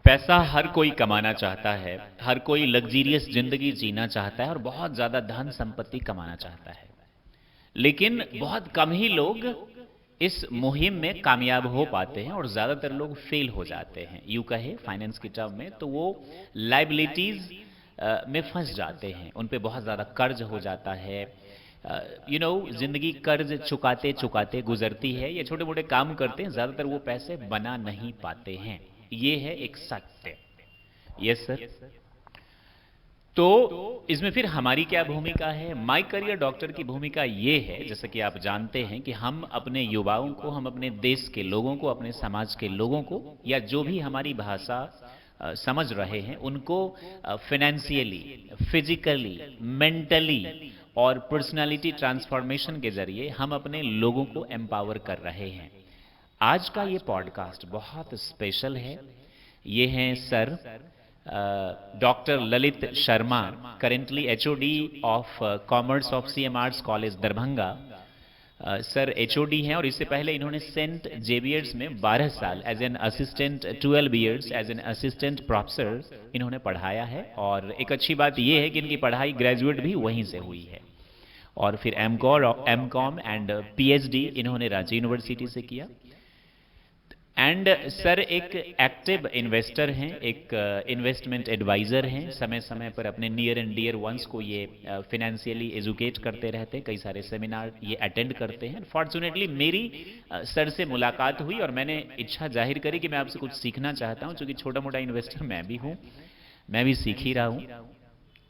पैसा हर कोई कमाना चाहता है, हर कोई लग्जीरियस जिंदगी जीना चाहता है और बहुत ज्यादा धन संपत्ति कमाना चाहता है। लेकिन बहुत कम ही लोग इस मुहिम में कामयाब हो पाते हैं और ज्यादातर लोग फेल हो जाते हैं। यूं कहे फाइनेंस की टर्म में तो वो लाइबिलिटीज में फंस जाते हैं, उन पे बहुत ज्यादा कर्ज हो जाता है। जिंदगी कर्ज चुकाते चुकाते गुजरती है। ये छोटे मोटे काम करते हैं, ज्यादातर वो पैसे बना नहीं पाते हैं। ये है एक सत्य। Yes sir. तो इसमें फिर हमारी क्या भूमिका है? माय करियर डॉक्टर की भूमिका ये है, जैसे कि आप जानते हैं, कि हम अपने युवाओं को, हम अपने देश के लोगों को, अपने समाज के लोगों को, या जो भी हमारी भाषा समझ रहे हैं, उनको फाइनेंशियली, फिजिकली, मेंटली और पर्सनालिटी ट्रांसफॉर्मेशन के जरिए हम अपने लोगों को एम्पावर कर रहे हैं। आज का ये पॉडकास्ट बहुत स्पेशल है। ये हैं sir doctor Lalit Sharma, currently HOD of commerce of CM arts college Darbhanga. Sir HOD हैं और इससे पहले इन्होंने सेंट जेवियर्स में 12 साल as an assistant, 12 years as an assistant professor इन्होंने पढ़ाया है। और एक अच्छी बात यह है कि इनकी पढ़ाई ग्रेजुएट भी वहीं से हुई है। और फिर एमकॉम एंड पीएचडी इन्होंने रांची यूनिवर्सिटी से किया। एंड सर एक एक्टिव इन्वेस्टर हैं, एक इन्वेस्टमेंट एडवाइजर हैं। समय समय पर अपने नियर एंड डियर वंस को ये फिनेंशियली एजुकेट करते रहते हैं, कई सारे सेमिनार ये अटेंड करते हैं। फॉर्चुनेटली मेरी सर से मुलाकात हुई और मैंने इच्छा जाहिर करी कि मैं आपसे कुछ सीखना चाहता हूं, क्योंकि छोटा मोटा इन्वेस्टर मैं भी हूं, मैं भी सीख ही रहा हूं।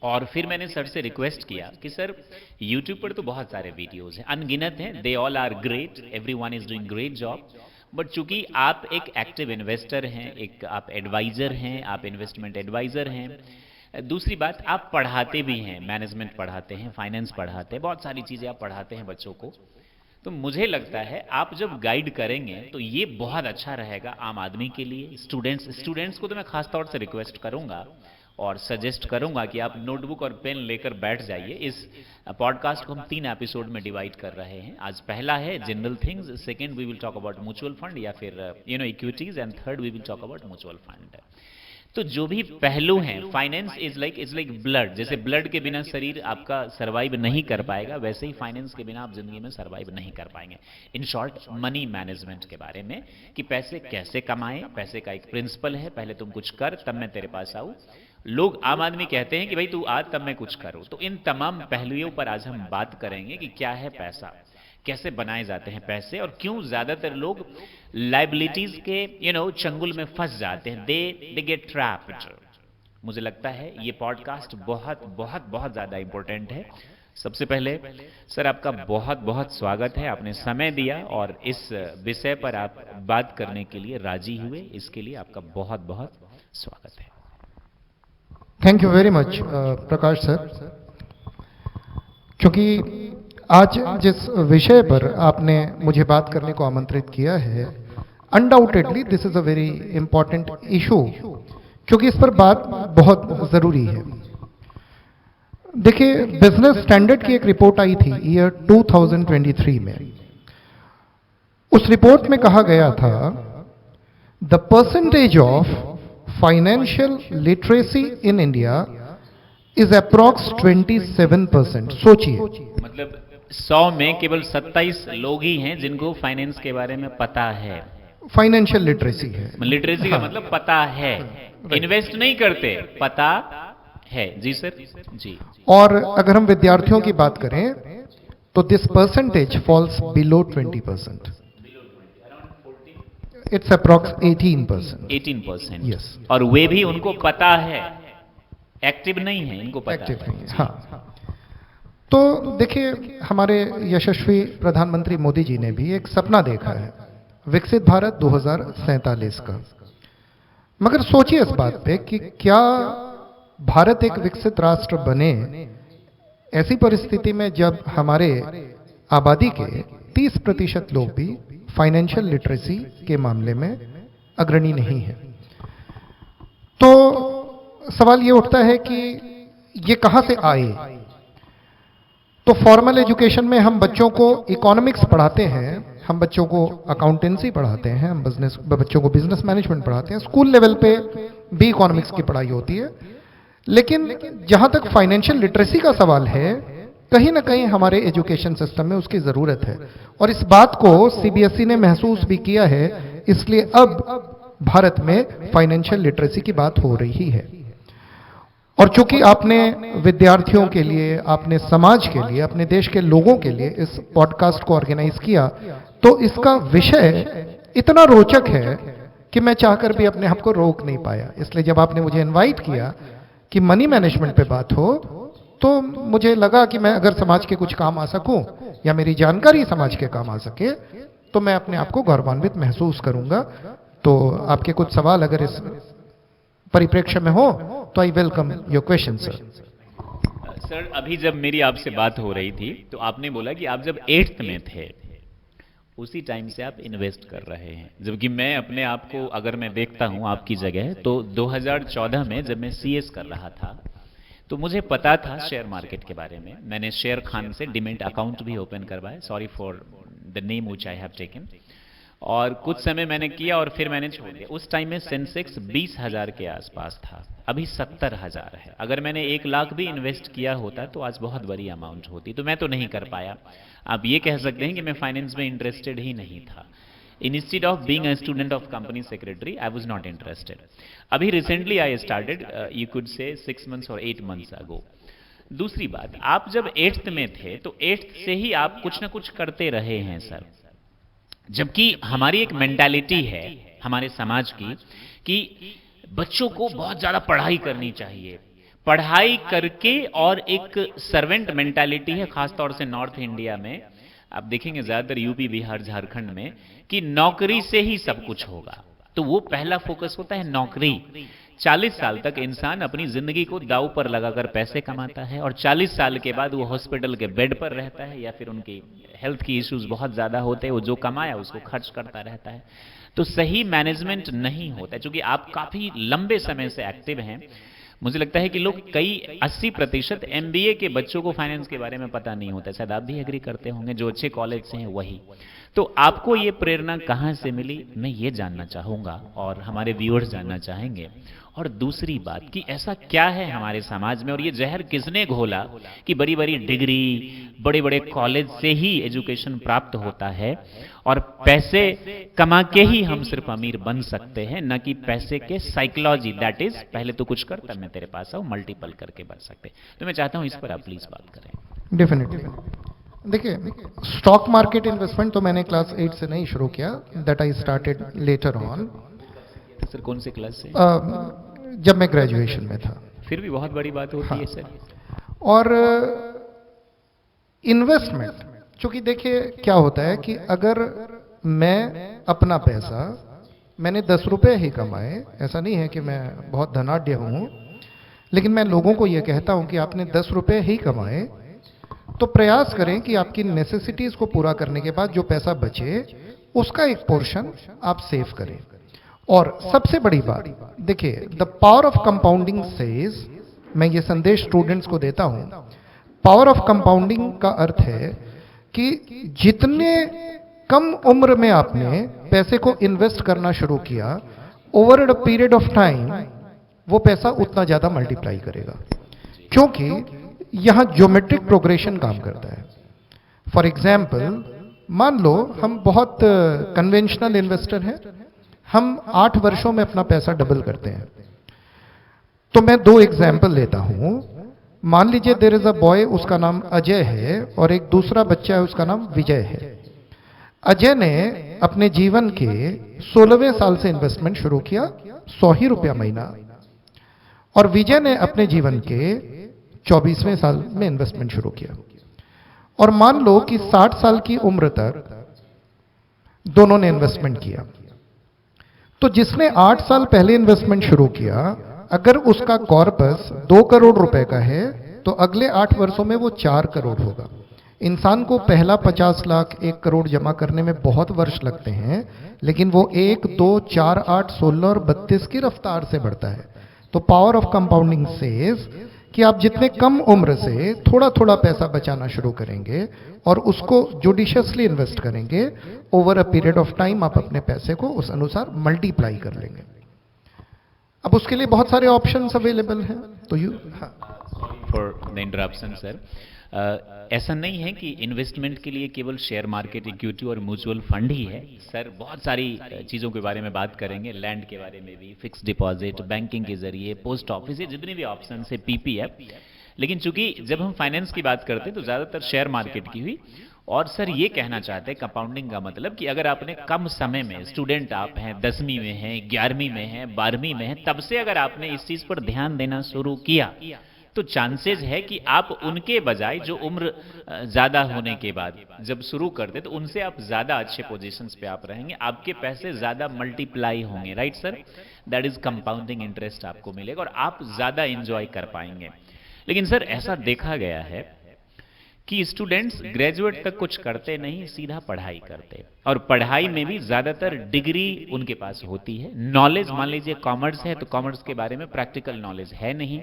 और फिर मैंने सर से रिक्वेस्ट किया कि सर यूट्यूब पर तो बहुत सारे वीडियोज हैं, अनगिनत हैं, they all are great, everyone is doing great job, but चूंकि आप एक एक्टिव इन्वेस्टर हैं, एक आप एडवाइजर हैं, आप इन्वेस्टमेंट एडवाइजर हैं, दूसरी बात आप पढ़ाते भी हैं, मैनेजमेंट पढ़ाते हैं, फाइनेंस पढ़ाते हैं, बहुत सारी चीजें आप पढ़ाते हैं बच्चों को। तो मुझे लगता है आप जब गाइड करेंगे तो ये बहुत अच्छा रहेगा आम आदमी के लिए। स्टूडेंट्स को तो मैं खास तौर से रिक्वेस्ट करूंगा और सजेस्ट करूंगा कि आप नोटबुक और पेन लेकर बैठ जाइए। इस पॉडकास्ट को हम 3 एपिसोड में डिवाइड कर रहे हैं। आज पहला है general things, second we will talk about mutual fund या फिर equities, and third we will talk about mutual fund. तो जो भी पहलू हैं, फाइनेंस इज लाइक ब्लड। जैसे ब्लड के बिना शरीर आपका सरवाइव नहीं कर पाएगा, वैसे ही फाइनेंस के बिना आप जिंदगी में सरवाइव नहीं कर पाएंगे। इन शॉर्ट, मनी मैनेजमेंट के बारे में कि पैसे कैसे कमाएं। पैसे का एक प्रिंसिपल है, पहले तुम कुछ कर तब मैं तेरे पास आऊं। लोग, आम आदमी कहते हैं कि भाई तू आ तब मैं कुछ करूं। तो इन तमाम पहलुओं पर आज हम बात करेंगे कि क्या है पैसा, कैसे बनाए जाते हैं पैसे, और क्यों ज्यादातर लोग लाइबिलिटीज के चंगुल में फंस जाते हैं, दे गेट ट्रैप्ड। मुझे लगता है ये पॉडकास्ट बहुत बहुत बहुत ज्यादा इंपॉर्टेंट है। सबसे पहले सर आपका बहुत बहुत स्वागत है, आपने समय दिया और इस विषय पर आप बात करने के लिए राजी हुए, इसके लिए आपका बहुत बहुत स्वागत है। Thank you very much Prakash sir. क्योंकि आज जिस विषय पर आपने मुझे बात करने को आमंत्रित किया है, undoubtedly this is a very important issue, क्योंकि इस पर बात बहुत जरूरी है। देखिए, बिजनेस स्टैंडर्ड की एक रिपोर्ट आई थी ईयर 2023 में। उस रिपोर्ट में कहा गया था the percentage of financial literacy in India is approx 27%। सोचिए, मतलब 100 में केवल 27 लोग ही हैं जिनको फाइनेंस के बारे में पता है। फाइनेंशियल लिटरेसी है, लिटरेसी का मतलब पता है, इन्वेस्ट नहीं करते, पता है। जी सर जी। और अगर हम विद्यार्थियों की बात करें तो this percentage falls below 20%। It's approx 18%। 18%। Yes. और वे भी उनको पता है, एक्टिव नहीं है, इनको पता एक्टिव है। नहीं है, हाँ। तो देखिए, हमारे यशस्वी प्रधानमंत्री मोदी जी ने भी एक सपना देखा है, विकसित भारत 2047 का। मगर सोचिए इस बात पे कि क्या भारत एक विकसित राष्ट्र बने ऐसी परिस्थिति में जब हमारे आबादी के 30% लोग भी फाइनेंशियल लिटरेसी के मामले में अग्रणी नहीं है। तो सवाल ये उठता है कि ये कहां से आए। तो फॉर्मल एजुकेशन में हम बच्चों को इकोनॉमिक्स पढ़ाते हैं, हम बच्चों को अकाउंटेंसी पढ़ाते हैं, हम बच्चों को बिजनेस मैनेजमेंट पढ़ाते हैं। स्कूल लेवल पे बी इकोनॉमिक्स की पढ़ाई होती है। लेकिन जहां तक फाइनेंशियल लिटरेसी का सवाल है, कहीं ना कहीं हमारे एजुकेशन सिस्टम में उसकी जरूरत है, और इस बात को सीबीएसई ने महसूस भी किया है। इसलिए अब भारत में फाइनेंशियल लिटरेसी की बात हो रही है। और चूंकि आपने विद्यार्थियों के लिए, आपने समाज के लिए, अपने देश के लोगों के लिए इस पॉडकास्ट को ऑर्गेनाइज किया, तो इसका विषय इतना रोचक है कि मैं चाहकर भी अपने आप को रोक नहीं पाया। इसलिए जब आपने मुझे इनवाइट किया कि मनी मैनेजमेंट पे बात हो, तो मुझे लगा कि मैं अगर समाज के कुछ काम आ सकूं या मेरी जानकारी समाज के काम आ सके, तो मैं अपने आप को गौरवान्वित महसूस करूंगा। तो आपके कुछ सवाल अगर इस परिप्रेक्ष्य में हो तो I welcome your question sir. Sir, अभी जब मेरी आपसे बात हो रही थी तो आपने बोला कि आप जब 8th में थे उसी टाइम से आप इन्वेस्ट कर रहे हैं, जबकि मैं अपने आप को अगर मैं देखता हूं आपकी जगह, तो 2014 में जब मैं सीएस कर रहा था तो मुझे पता था शेयर मार्केट के बारे में। मैंने शेयर खान से डिमेट अकाउंट भी ओपन करवाया, sorry for the name which I have taken, और कुछ समय मैंने किया और फिर मैंने छोड़ दिया। उस टाइम में सेंसेक्स 20,000 के आसपास था, अभी 70,000 है। अगर मैंने 1 लाख भी इन्वेस्ट किया होता तो आज बहुत बड़ी अमाउंट होती, तो मैं तो नहीं कर पाया। आप ये कह सकते हैं कि मैं फाइनेंस में इंटरेस्टेड ही नहीं था। Instead of being a student of company secretary, I was not interested. अभी recently I started, you could say 6 months or 8 months ago. दूसरी बात, आप जब 8th में थे तो 8th से ही आप कुछ ना कुछ करते रहे हैं सर, जबकि हमारी एक मेंटालिटी है हमारे समाज की कि बच्चों को बहुत ज्यादा पढ़ाई करनी चाहिए, पढ़ाई करके, और एक सर्वेंट मेंटालिटी है खासतौर से नॉर्थ इंडिया में। आप देखेंगे ज्यादातर यूपी, बिहार, झारखंड में कि नौकरी से ही सब कुछ होगा, तो वो पहला फोकस होता है नौकरी। 40 साल तक इंसान अपनी जिंदगी को दांव पर लगाकर पैसे कमाता है, और 40 साल के बाद वो हॉस्पिटल के बेड पर रहता है, या फिर उनकी हेल्थ की इश्यूज बहुत ज्यादा होते हैं, वो जो कमाया उसको खर्च करता रहता है। तो सही मैनेजमेंट नहीं होता है। चूंकि आप काफी लंबे समय से एक्टिव हैं, मुझे लगता है कि लोग कई 80% एमबीए के बच्चों को फाइनेंस के बारे में पता नहीं होता, शायद आप भी एग्री करते होंगे, जो अच्छे कॉलेज से हैं वही। तो आपको ये प्रेरणा कहाँ से मिली, मैं ये जानना चाहूंगा और हमारे व्यूअर्स जानना चाहेंगे। और दूसरी बात कि ऐसा क्या है हमारे समाज में, और ये जहर किसने घोला कि बड़ी बड़ी डिग्री, बड़े बड़े कॉलेज से ही एजुकेशन प्राप्त होता है, और पैसे कमा के ही हम सिर्फ अमीर बन सकते हैं, न कि पैसे के साइकोलॉजी, दैट इज पहले तो कुछ कर तब मैं तेरे पास आऊं, मल्टीपल करके बन सकते। तो मैं चाहता हूं इस पर आप प्लीज बात करें। डेफिनेटली। देखिए, स्टॉक मार्केट इन्वेस्टमेंट तो मैंने क्लास 8 से नहीं शुरू किया, that I started later on. Sir कौन से क्लास से? जब मैं ग्रेजुएशन में था। फिर भी बहुत बड़ी बात होती है सर। और इन्वेस्टमेंट, चूंकि देखिए क्या होता है कि अगर मैं अपना पैसा, मैंने 10 रुपए ही कमाए, ऐसा नहीं है कि मैं बहुत धनाढ्य हूं, लेकिन मैं लोगों को यह कहता हूं कि आपने 10 रुपए ही कमाए, तो प्रयास करें कि आपकी नेसेसिटीज को पूरा करने के बाद जो पैसा बचे उसका एक पोर्शन आप सेव करें। और सबसे बड़ी बात, देखिए, the power of compounding says, मैं ये संदेश स्टूडेंट्स को देता हूं, पावर ऑफ कंपाउंडिंग का अर्थ है कि जितने कम उम्र में आपने पैसे को इन्वेस्ट करना शुरू किया, over a period of time वो पैसा उतना ज्यादा मल्टीप्लाई करेगा, क्योंकि यहां ज्योमेट्रिक प्रोग्रेशन काम करता है। फॉर एग्जाम्पल, मान लो हम बहुत कन्वेंशनल इन्वेस्टर हैं, हम 8 वर्षों में अपना पैसा डबल करते हैं। तो मैं 2 एग्जाम्पल लेता हूं। मान लीजिए देयर इज अ बॉय, उसका नाम अजय है, और एक दूसरा बच्चा है, उसका नाम विजय है। अजय ने अपने जीवन के 16वें साल से इन्वेस्टमेंट शुरू किया, 100 ही रुपया महीना, और विजय ने अपने जीवन के 24वें साल में इन्वेस्टमेंट शुरू किया। और मान लो कि 60 साल की उम्र तक दोनों ने इन्वेस्टमेंट किया। तो जिसने 8 साल पहले इन्वेस्टमेंट शुरू किया, अगर उसका कॉर्पस 2 करोड़ रुपए का है, तो अगले 8 वर्षों में वो 4 करोड़ होगा। इंसान को पहला 50 लाख 1 करोड़ जमा करने में बहुत वर्ष लगते हैं, लेकिन वो 1, 2, 4, 8, 16 और 32 की रफ्तार से बढ़ता है। तो पावर ऑफ कंपाउंडिंग सेज कि आप जितने कम उम्र से थोड़ा थोड़ा पैसा बचाना शुरू करेंगे और उसको जुडिशियसली इन्वेस्ट करेंगे, over a period of time आप अपने पैसे को उस अनुसार मल्टीप्लाई कर लेंगे। अब अब उसके लिए बहुत सारे ऑप्शंस अवेलेबल हैं, तो you for the interruption sir, ऐसा नहीं है कि इन्वेस्टमेंट के लिए केवल शेयर मार्केट, इक्विटी और म्यूचुअल फंड ही है सर। बहुत सारी चीज़ों के बारे में बात करेंगे, लैंड के बारे में भी, फिक्स डिपॉजिट, बैंकिंग के जरिए, पोस्ट ऑफिस, ये जितने भी ऑप्शन है, पीपीएफ। लेकिन चूंकि जब हम फाइनेंस की बात करते हैं तो ज़्यादातर शेयर मार्केट की हुई। और सर ये कहना चाहते हैं कंपाउंडिंग का मतलब कि अगर आपने कम समय में, स्टूडेंट आप हैं, 10वीं में हैं, 11वीं में हैं, 12वीं में हैं, तब से अगर आपने इस चीज़ पर ध्यान देना शुरू किया तो चांसेस है कि आप उनके बजाय जो उम्र ज़्यादा होने के बाद जब शुरू करते तो उनसे आप ज़्यादा अच्छे पोजीशंस पे आप रहेंगे, आपके पैसे ज़्यादा मल्टीप्लाई होंगे, right sir. That is compounding interest आपको मिलेगा और आप ज़्यादा इंजॉय कर पाएंगे। लेकिन सर ऐसा देखा गया है कि स्टूडेंट्स ग्रेजुएट तक कुछ करते नहीं, सीधा पढ़ाई करते, और पढ़ाई में भी ज़्यादातर डिग्री उनके पास होती है। नॉलेज, मान लीजिए कॉमर्स है तो कॉमर्स के बारे में प्रैक्टिकल नॉलेज है नहीं,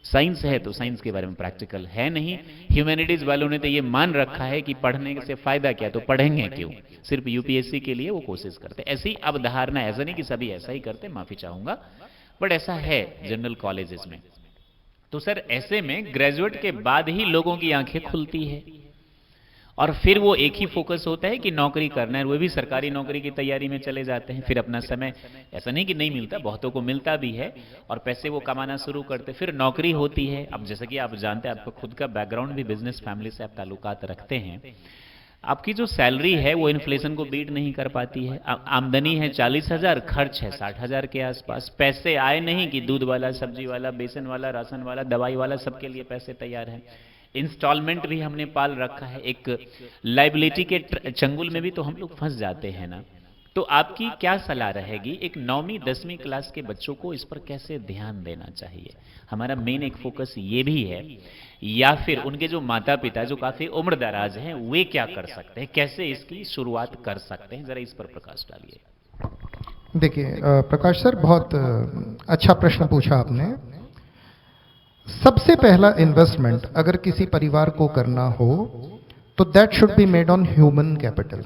साइंस है तो साइंस के बारे में प्रैक्टिकल है नहीं, ह्यूमैनिटीज़ वालों ने तो ये मान रखा है कि पढ़ने से फ़ायदा क्या, तो पढ़ेंगे क्यों, सिर्फ यूपीएससी के लिए वो कोशिश करते। ऐसी अवधारणा, ऐसा नहीं कि सभी ऐसा ही करते, माफ़ी चाहूँगा, बट ऐसा है जनरल कॉलेजेस में। तो सर ऐसे में ग्रेजुएट के बाद ही लोगों की आंखें खुलती है और फिर वो एक ही फोकस होता है कि नौकरी करना है, वो भी सरकारी नौकरी की तैयारी में चले जाते हैं। फिर अपना समय, ऐसा नहीं कि नहीं मिलता, बहुतों को मिलता भी है और पैसे वो कमाना शुरू करते, फिर नौकरी होती है। अब जैसा कि आप जानते हैं, आपका खुद का बैकग्राउंड भी बिजनेस फैमिली से आप ताल्लुकात रखते हैं, आपकी जो सैलरी है वो इन्फ्लेशन को बीट नहीं कर पाती है। आमदनी है 40,000, खर्च है 60,000 के आसपास, पैसे आए नहीं कि दूध वाला, सब्जी वाला, बेसन वाला, राशन वाला, दवाई वाला, सबके लिए पैसे तैयार हैं। इंस्टॉलमेंट भी हमने पाल रखा है, एक लाइबिलिटी के चंगुल में भी तो हम लोग फंस जाते हैं ना। तो आपकी क्या सलाह रहेगी, एक 9वीं 10वीं क्लास के बच्चों को इस पर कैसे ध्यान देना चाहिए? हमारा मेन एक फोकस ये भी है, या फिर उनके जो माता पिता जो काफी उम्र दराज हैं वे क्या कर सकते हैं, कैसे इसकी शुरुआत कर सकते हैं, जरा इस पर प्रकाश डालिए। देखिए प्रकाश सर, बहुत अच्छा प्रश्न पूछा आपने। सबसे पहला इन्वेस्टमेंट अगर किसी परिवार को करना हो तो that should be made on human capital,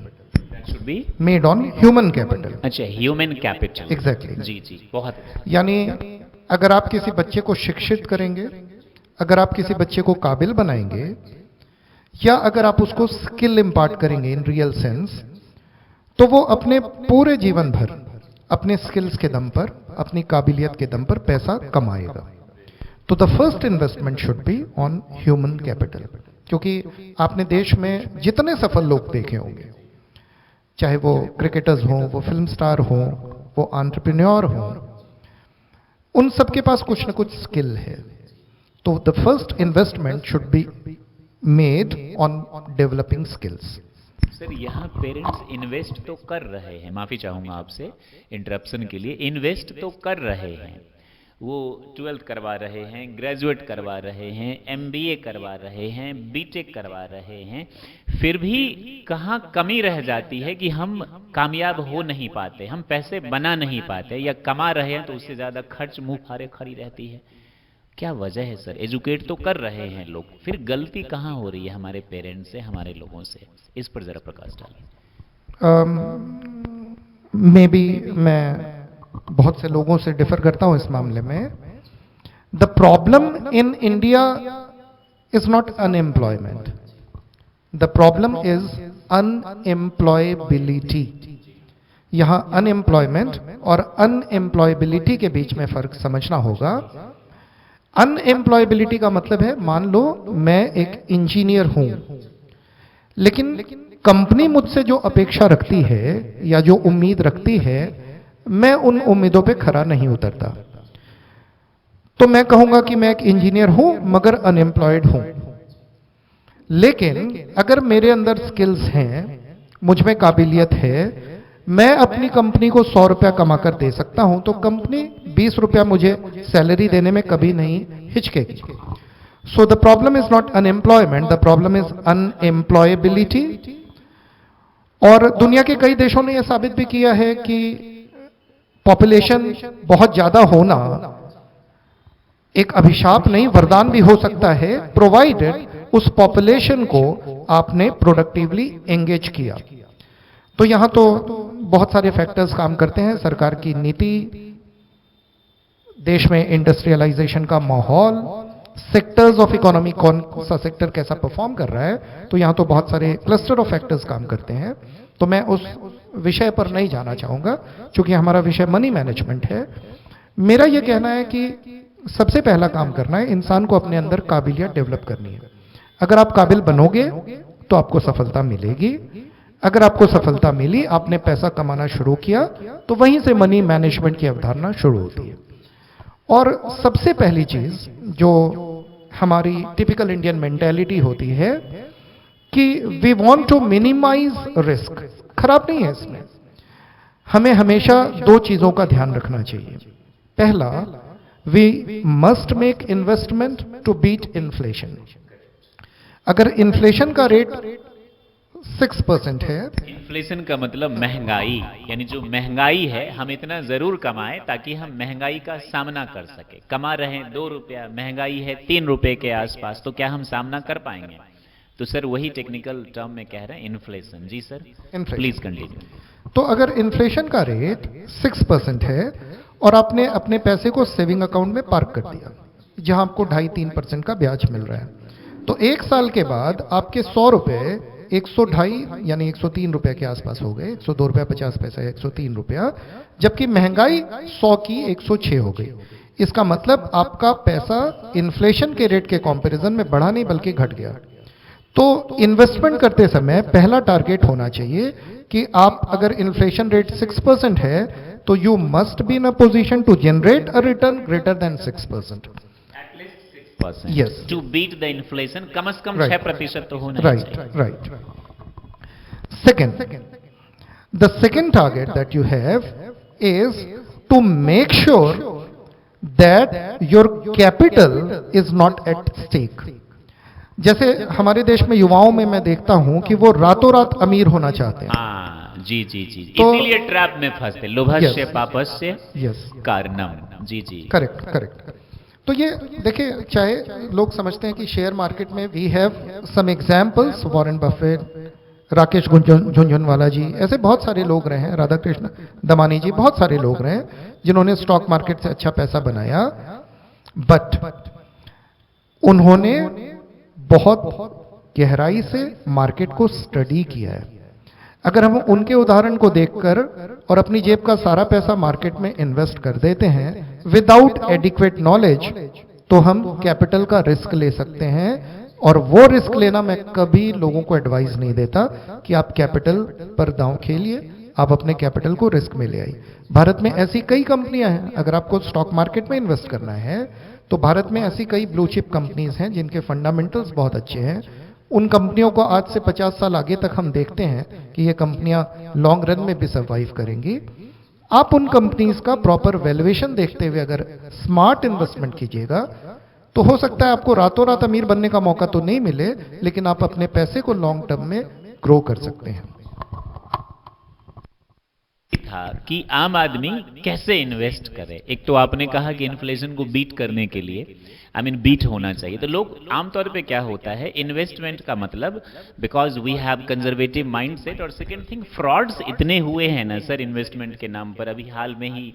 should be made on human capital. अच्छा, ह्यूमन कैपिटल, एग्जैक्टली। जी जी, बहुत। यानी अगर आप किसी बच्चे को शिक्षित करेंगे, अगर आप किसी बच्चे को काबिल बनाएंगे, या अगर आप उसको स्किल इम्पार्ट करेंगे इन रियल सेंस, तो वो अपने पूरे जीवन भर अपने स्किल्स के दम पर, अपनी काबिलियत के दम पर पैसा कमाएगा। तो the first investment should be on human capital. क्योंकि आपने देश में जितने सफल लोग देखे होंगे, चाहे वो क्रिकेटर्स हों, वो फिल्म स्टार हों, वो एंटरप्रेन्योर हों, उन सबके पास कुछ ना कुछ स्किल है। तो the first investment should be made on developing skills. Sir यहाँ पेरेंट्स इन्वेस्ट तो कर रहे हैं, माफी चाहूंगा आपसे इंटरप्शन के लिए, इन्वेस्ट तो कर रहे हैं, वो 12th करवा रहे हैं, ग्रेजुएट करवा रहे हैं, एमबीए करवा रहे हैं, बीटेक करवा रहे हैं, फिर भी कहाँ कमी रह जाती है कि हम कामयाब हो नहीं पाते, हम पैसे बना नहीं पाते, या कमा रहे हैं तो उससे ज़्यादा खर्च मुंह फारे खड़ी रहती है। क्या वजह है सर? एजुकेट तो कर रहे हैं लोग, फिर गलती कहाँ हो रही है हमारे पेरेंट्स से, हमारे लोगों से? इस पर ज़रा प्रकाश डालिए। मे बी मैं बहुत से लोगों से डिफर करता हूं इस मामले में। The problem in India is not unemployment, the problem is unemployability. यहां अनएम्प्लॉयमेंट और अनएम्प्लॉयबिलिटी के बीच में फर्क समझना होगा। अनएम्प्लॉयबिलिटी का मतलब है, मान लो मैं एक इंजीनियर हूं, लेकिन कंपनी मुझसे जो अपेक्षा रखती है या जो उम्मीद रखती है, मैं उन उम्मीदों पे खरा नहीं उतरता, तो मैं कहूंगा कि मैं एक इंजीनियर हूं मगर अनएम्प्लॉयड हूं। लेकिन अगर मेरे अंदर स्किल्स हैं, मुझ में काबिलियत है, मैं अपनी कंपनी को 100 रुपया कमा कर दे सकता हूं, तो कंपनी 20 रुपया मुझे सैलरी देने में कभी नहीं हिचकेगी। So the problem is not unemployment, the problem is unemployability. और दुनिया के कई देशों ने यह साबित भी किया है कि पॉपुलेशन बहुत ज्यादा होना एक अभिशाप नहीं, वरदान भी हो सकता है, प्रोवाइडेड उस पॉपुलेशन को आपने प्रोडक्टिवली एंगेज किया। तो यहां तो बहुत सारे फैक्टर्स काम करते हैं, सरकार की नीति, देश में इंडस्ट्रियलाइजेशन का माहौल, सेक्टर्स ऑफ इकोनॉमी, कौन सा सेक्टर कैसा परफॉर्म कर रहा है, तो यहाँ तो बहुत सारे क्लस्टर ऑफ फैक्टर्स काम करते हैं। तो मैं उस विषय पर नहीं जाना चाहूँगा, क्योंकि हमारा विषय मनी मैनेजमेंट है। मेरा यह कहना है कि सबसे पहला काम करना है, इंसान को अपने अंदर काबिलियत डेवलप करनी है। अगर आप काबिल बनोगे तो आपको सफलता मिलेगी। अगर आपको सफलता मिली, आपने पैसा कमाना शुरू किया, तो वहीं से मनी मैनेजमेंट की अवधारणा शुरू होती है। और सबसे पहली चीज जो हमारी टिपिकल इंडियन मेंटेलिटी होती है कि we want to minimise risk. खराब नहीं है इसमें, हमें हमेशा दो चीजों का ध्यान रखना चाहिए। पहला, we must make investment to beat inflation. अगर इन्फ्लेशन का रेट 6% है, इन्फ्लेशन का मतलब महंगाई, यानी जो महंगाई है हम इतना जरूर कमाएं ताकि हम महंगाई का सामना कर सके। कमा रहे हैं 2 रुपया, महंगाई है 3 रुपए के आसपास, तो क्या हम सामना कर पाएंगे? तो सर वही टेक्निकल टर्म में कह रहे हैं, इन्फ्लेशन। जी सर, प्लीज कंटिन्यू। तो अगर इन्फ्लेशन का रेट 6% है और आपने अपने पैसे को सेविंग अकाउंट में पार्क कर दिया, जहां आपको 2.5-3% का ब्याज मिल रहा है, तो एक साल के बाद आपके 100 रुपए 102 यानी 103 रुपए के आसपास हो गए। 102 रुपया 50 पैसा, 103 रुपया, जबकि महंगाई 100 की 106 हो गई। इसका मतलब आपका पैसा इन्फ्लेशन के रेट के कंपैरिजन में बढ़ा नहीं बल्कि घट गया। तो इन्वेस्टमेंट करते समय पहला टारगेट होना चाहिए कि आप अगर इन्फ्लेशन रेट 6% है तो you must be in a position to generate a return greater than 6%। Yes. To beat the inflation, कम से कम 6% तो होना चाहिए। Right. Second, the second target that you have is to make sure that your capital is not at stake. जैसे हमारे देश में युवाओं में मैं देखता हूं कि वो रातों रात अमीर होना चाहते हैं। हाँ, जी। इसीलिए ट्रैप में फंसते, लोभस्य पापस्य कारणम। जी। करेक्ट। तो ये देखिए, चाहे लोग समझते हैं कि शेयर मार्केट में we have some examples, Warren Buffett, Rakesh Jhunjhunwala ji, ऐसे बहुत सारे लोग रहे हैं, राधा कृष्ण दमानी जी, बहुत सारे लोग रहे हैं जिन्होंने स्टॉक मार्केट से अच्छा पैसा बनाया। बट उन्होंने बहुत गहराई से मार्केट को स्टडी किया है। अगर हम उनके उदाहरण को देखकर और अपनी जेब का सारा पैसा मार्केट में इन्वेस्ट कर देते हैं विदाउट एडिक्वेट नॉलेज, तो हम कैपिटल का रिस्क ले सकते हैं। और वो रिस्क लेना मैं कभी लोगों को एडवाइस नहीं देता कि आप कैपिटल पर दांव खेलिए, आप अपने कैपिटल को रिस्क में ले आइए। भारत में ऐसी कई कंपनियां हैं, अगर आपको स्टॉक मार्केट में इन्वेस्ट करना है तो भारत में ऐसी कई ब्लू चिप कंपनीज हैं जिनके फंडामेंटल्स बहुत अच्छे हैं। उन कंपनियों को आज से 50 साल आगे तक हम देखते हैं कि ये कंपनियां लॉन्ग रन में भी सर्वाइव करेंगी। आप उन कंपनीज का प्रॉपर वैल्यूएशन देखते हुए अगर स्मार्ट इन्वेस्टमेंट कीजिएगा तो हो सकता है आपको रातों रात अमीर बनने का मौका तो नहीं मिले, लेकिन आप अपने पैसे को लॉन्ग टर्म में ग्रो कर सकते हैं। था कि आम आदमी कैसे इन्वेस्ट करे। एक तो आपने कहा कि इन्फ्लेशन को बीट करने के लिए बीट होना चाहिए। तो लोग आमतौर पे क्या होता है, इन्वेस्टमेंट का मतलब because we have conservative mindset, और सेकंड थिंग फ्रॉड्स इतने हुए हैं ना सर इन्वेस्टमेंट के नाम पर। अभी हाल में ही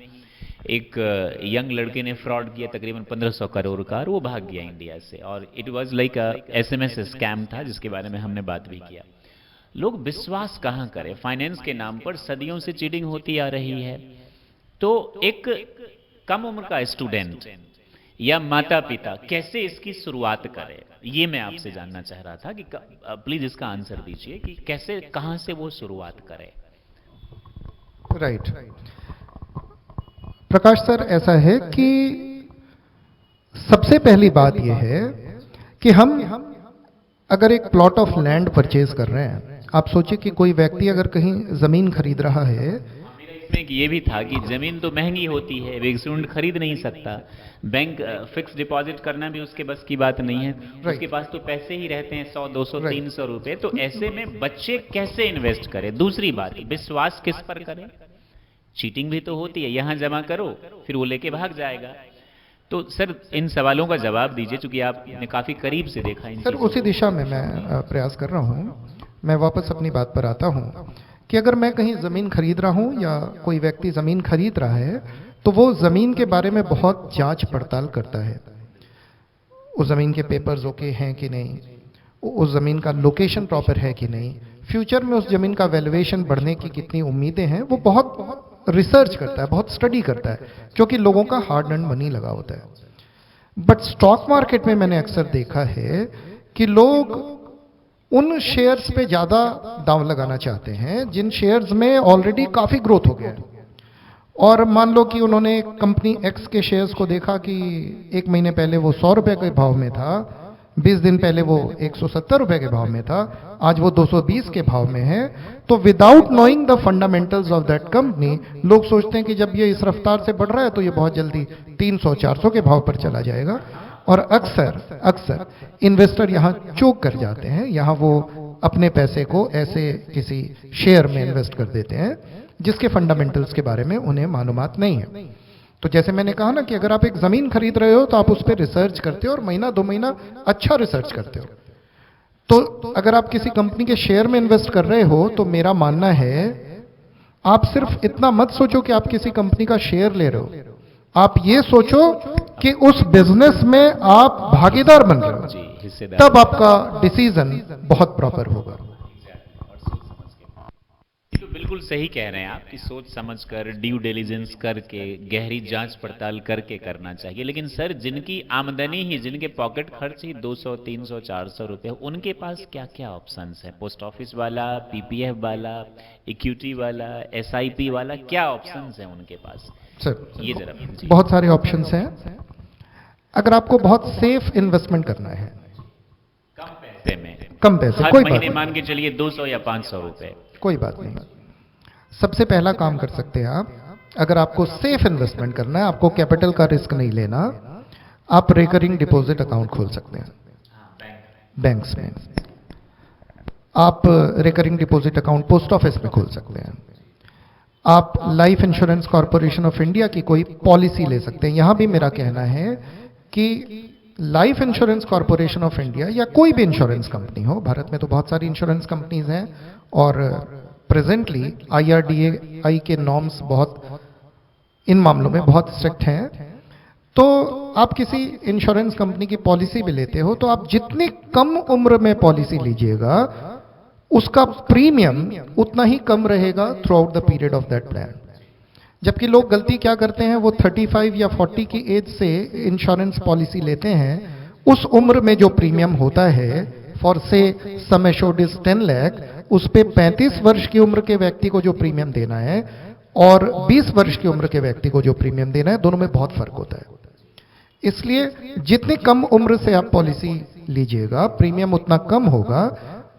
एक यंग लड़के ने फ्रॉड किया तकरीबन 1500 करोड़ का, और वो भाग गया इंडिया से, और it was like SMS scam था जिसके बारे में हमने बात भी किया। लोग विश्वास कहां करें, फाइनेंस के नाम पर सदियों से चीटिंग होती आ रही है। तो एक कम उम्र का स्टूडेंट या माता पिता कैसे इसकी शुरुआत करे, ये मैं आपसे जानना चाह रहा था कि प्लीज इसका आंसर दीजिए कि कैसे, कहां से वो शुरुआत करे। राइट प्रकाश सर, ऐसा है कि सबसे पहली बात यह है कि हम अगर एक प्लॉट ऑफ लैंड परचेज कर रहे हैं, आप सोचिए कि कोई व्यक्ति अगर कहीं जमीन खरीद रहा है, इसमें ये भी था कि जमीन तो महंगी होती है, एक स्टूडेंट खरीद नहीं सकता, बैंक फिक्स डिपॉजिट करना भी उसके बस की बात नहीं है, उसके पास तो पैसे ही रहते हैं 100, 200, 300 रुपए। तो ऐसे में बच्चे कैसे इन्वेस्ट करें? दूसरी बात, विश्वास किस पर करें? चीटिंग भी तो होती है, यहां जमा करो फिर वो लेके भाग जाएगा। तो सर इन सवालों का जवाब दीजिए, क्योंकि आपने काफी करीब से देखा इन सर उसी दिशा में मैं प्रयास कर रहा हूं। मैं वापस अपनी बात पर आता हूं कि अगर मैं कहीं जमीन खरीद रहा हूं या कोई व्यक्ति जमीन खरीद रहा है, तो वो ज़मीन के बारे में बहुत जांच पड़ताल करता है, उस ज़मीन के पेपर्स ओके हैं कि नहीं, उस ज़मीन का लोकेशन प्रॉपर है कि नहीं, फ्यूचर में उस ज़मीन का वैल्यूएशन बढ़ने की कितनी उम्मीदें हैं, वो बहुत रिसर्च करता है, बहुत स्टडी करता है, क्योंकि लोगों का हार्ड अर्न मनी लगा होता है। बट स्टॉक मार्केट में मैंने अक्सर देखा है कि लोग उन शेयर्स पे ज़्यादा दांव लगाना चाहते हैं जिन शेयर्स में ऑलरेडी काफ़ी ग्रोथ हो गया है। और मान लो कि उन्होंने कंपनी एक्स के शेयर्स को देखा कि 1 महीने पहले वो 100 रुपए के भाव में था, 20 दिन पहले वो 170 रुपए के भाव में था, आज वो 220 के भाव में है। तो without knowing the fundamentals of that company, लोग सोचते हैं कि जब ये इस रफ्तार से बढ़ रहा है तो ये बहुत जल्दी 300-400 के भाव पर चला जाएगा। और अक्सर इन्वेस्टर यहाँ चूक कर जाते हैं, यहाँ वो अपने पैसे को ऐसे किसी शेयर में इन्वेस्ट कर देते हैं जिसके फंडामेंटल्स के बारे में उन्हें मालूमात नहीं है। तो जैसे मैंने कहा ना कि अगर आप एक ज़मीन खरीद रहे हो तो आप उस पर रिसर्च करते हो और महीना 2 महीना अच्छा रिसर्च करते हो। तो अगर आप किसी कंपनी के शेयर में इन्वेस्ट कर रहे हो तो मेरा मानना है आप सिर्फ इतना मत सोचो कि आप किसी कंपनी का शेयर ले रहे हो, आप ये सोचो कि उस बिजनेस में आप भागीदार बन रहे हो, तब आपका डिसीजन बहुत प्रॉपर होगा। तो बिल्कुल सही कह रहे हैं आप कि सोच समझकर, ड्यू डिलिजेंस करके, गहरी जांच पड़ताल करके करना चाहिए। लेकिन सर, जिनकी आमदनी ही, जिनके पॉकेट खर्च ही 200, 300, 400 रुपए, उनके पास क्या क्या ऑप्शंस है? पोस्ट ऑफिस वाला, पीपीएफ वाला, इक्विटी वाला, एसआईपी वाला, क्या ऑप्शंस हैं उनके पास? सर, ये जरा बहुत सारे ऑप्शंस हैं। अगर आपको बहुत सेफ इन्वेस्टमेंट करना है, कम पैसे, हर कोई महीने बात मान के चलिए 200 या 500 रुपए, कोई बात नहीं, सबसे पहला काम कर सकते हैं आप, अगर आपको सेफ इन्वेस्टमेंट करना है, आपको कैपिटल का रिस्क नहीं लेना, आप रिकरिंग डिपॉजिट अकाउंट खोल सकते हैं बैंक्स में। आप recurring deposit account post office में खोल सकते हैं। आप life insurance corporation of India की कोई पॉलिसी ले सकते हैं। यहां भी मेरा कहना है कि life insurance corporation of India या कोई भी इंश्योरेंस कंपनी हो, भारत में तो बहुत सारी इंश्योरेंस कंपनीज हैं और प्रेजेंटली IRDAI के नॉर्म्स बहुत इन मामलों में बहुत स्ट्रिक्ट हैं। तो आप किसी इंश्योरेंस कंपनी की पॉलिसी भी लेते हो तो आप जितनी कम उम्र में पॉलिसी लीजिएगा उसका प्रीमियम उतना ही कम रहेगा through out the period of that plan. जबकि लोग गलती क्या करते हैं, वो 35 या 40 की एज से इंश्योरेंस पॉलिसी लेते हैं, उस उम्र में जो प्रीमियम होता है फॉर से सम एश्योर्ड इज 10 लाख, उस पे 35 वर्ष की उम्र के व्यक्ति को जो प्रीमियम देना है और 20 वर्ष की उम्र के व्यक्ति को जो प्रीमियम देना है, दोनों में बहुत फर्क होता है। इसलिए जितनी कम उम्र से आप पॉलिसी लीजिएगा प्रीमियम उतना कम होगा।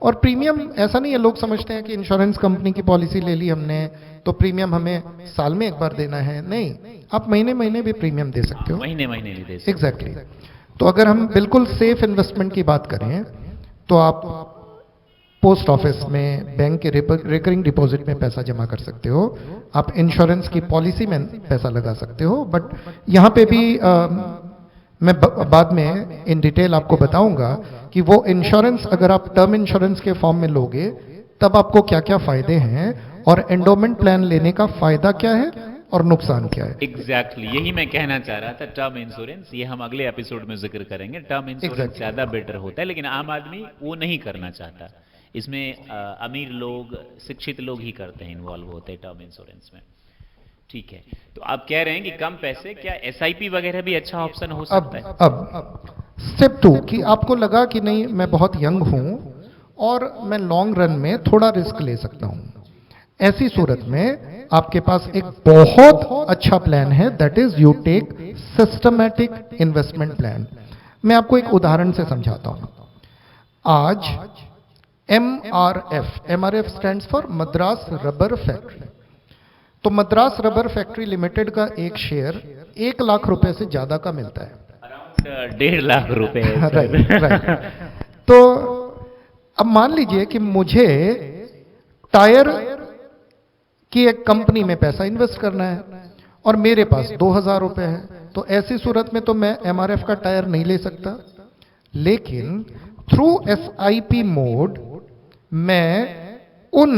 और प्रीमियम ऐसा नहीं है, लोग समझते हैं कि इंश्योरेंस कंपनी की पॉलिसी ले ली हमने तो प्रीमियम हमें साल में एक बार देना है। नहीं, आप महीने महीने भी प्रीमियम दे सकते हो, महीने महीने नहीं दे सकते। एग्जैक्टली। तो अगर हम बिल्कुल सेफ इन्वेस्टमेंट की बात करें तो आप पोस्ट ऑफिस में, बैंक के रिकरिंग डिपॉजिट में पैसा जमा कर सकते हो, आप इंश्योरेंस की पॉलिसी में पैसा लगा सकते हो। बट यहाँ पे भी मैं बाद में इन डिटेल आपको बताऊंगा कि वो इंश्योरेंस अगर आप टर्म इंश्योरेंस के फॉर्म में लोगे तब आपको क्या क्या फायदे हैं और एंडोमेंट प्लान लेने का फायदा क्या है और नुकसान क्या है। एग्जैक्टली यही मैं कहना चाह रहा था। टर्म इंश्योरेंस, ये हम अगले एपिसोड में जिक्र करेंगे। टर्म इंश्योरेंस ज्यादा बेटर होता है, लेकिन आम आदमी वो नहीं करना चाहता। इसमें अमीर लोग, शिक्षित लोग ही करते हैं, इन्वॉल्व होते हैं टर्म इंश्योरेंस में। ठीक है, तो आप कह रहे हैं कि कम पैसे, क्या एसआईपी वगैरह भी अच्छा ऑप्शन हो सकता है? अब स्टेप 2 कि आपको लगा कि नहीं मैं बहुत यंग हूं और मैं लॉन्ग रन में थोड़ा रिस्क ले सकता हूं, ऐसी सूरत में आपके पास एक बहुत अच्छा प्लान है, that is you take systematic investment plan. मैं आपको एक उदाहरण से समझाता हूं। आज MRF stands for Madras rubber factory. तो मद्रास रबर फैक्ट्री लिमिटेड का एक शेयर 1 लाख रुपए से ज्यादा का मिलता है, अराउंड 1.5 लाख रुपए। राइट। तो अब मान लीजिए कि मुझे टायर की एक कंपनी में पैसा इन्वेस्ट करना है और मेरे पास 2000 रुपए है, तो ऐसी सूरत में तो मैं MRF का टायर नहीं ले सकता, लेकिन थ्रू SIP मोड मैं उन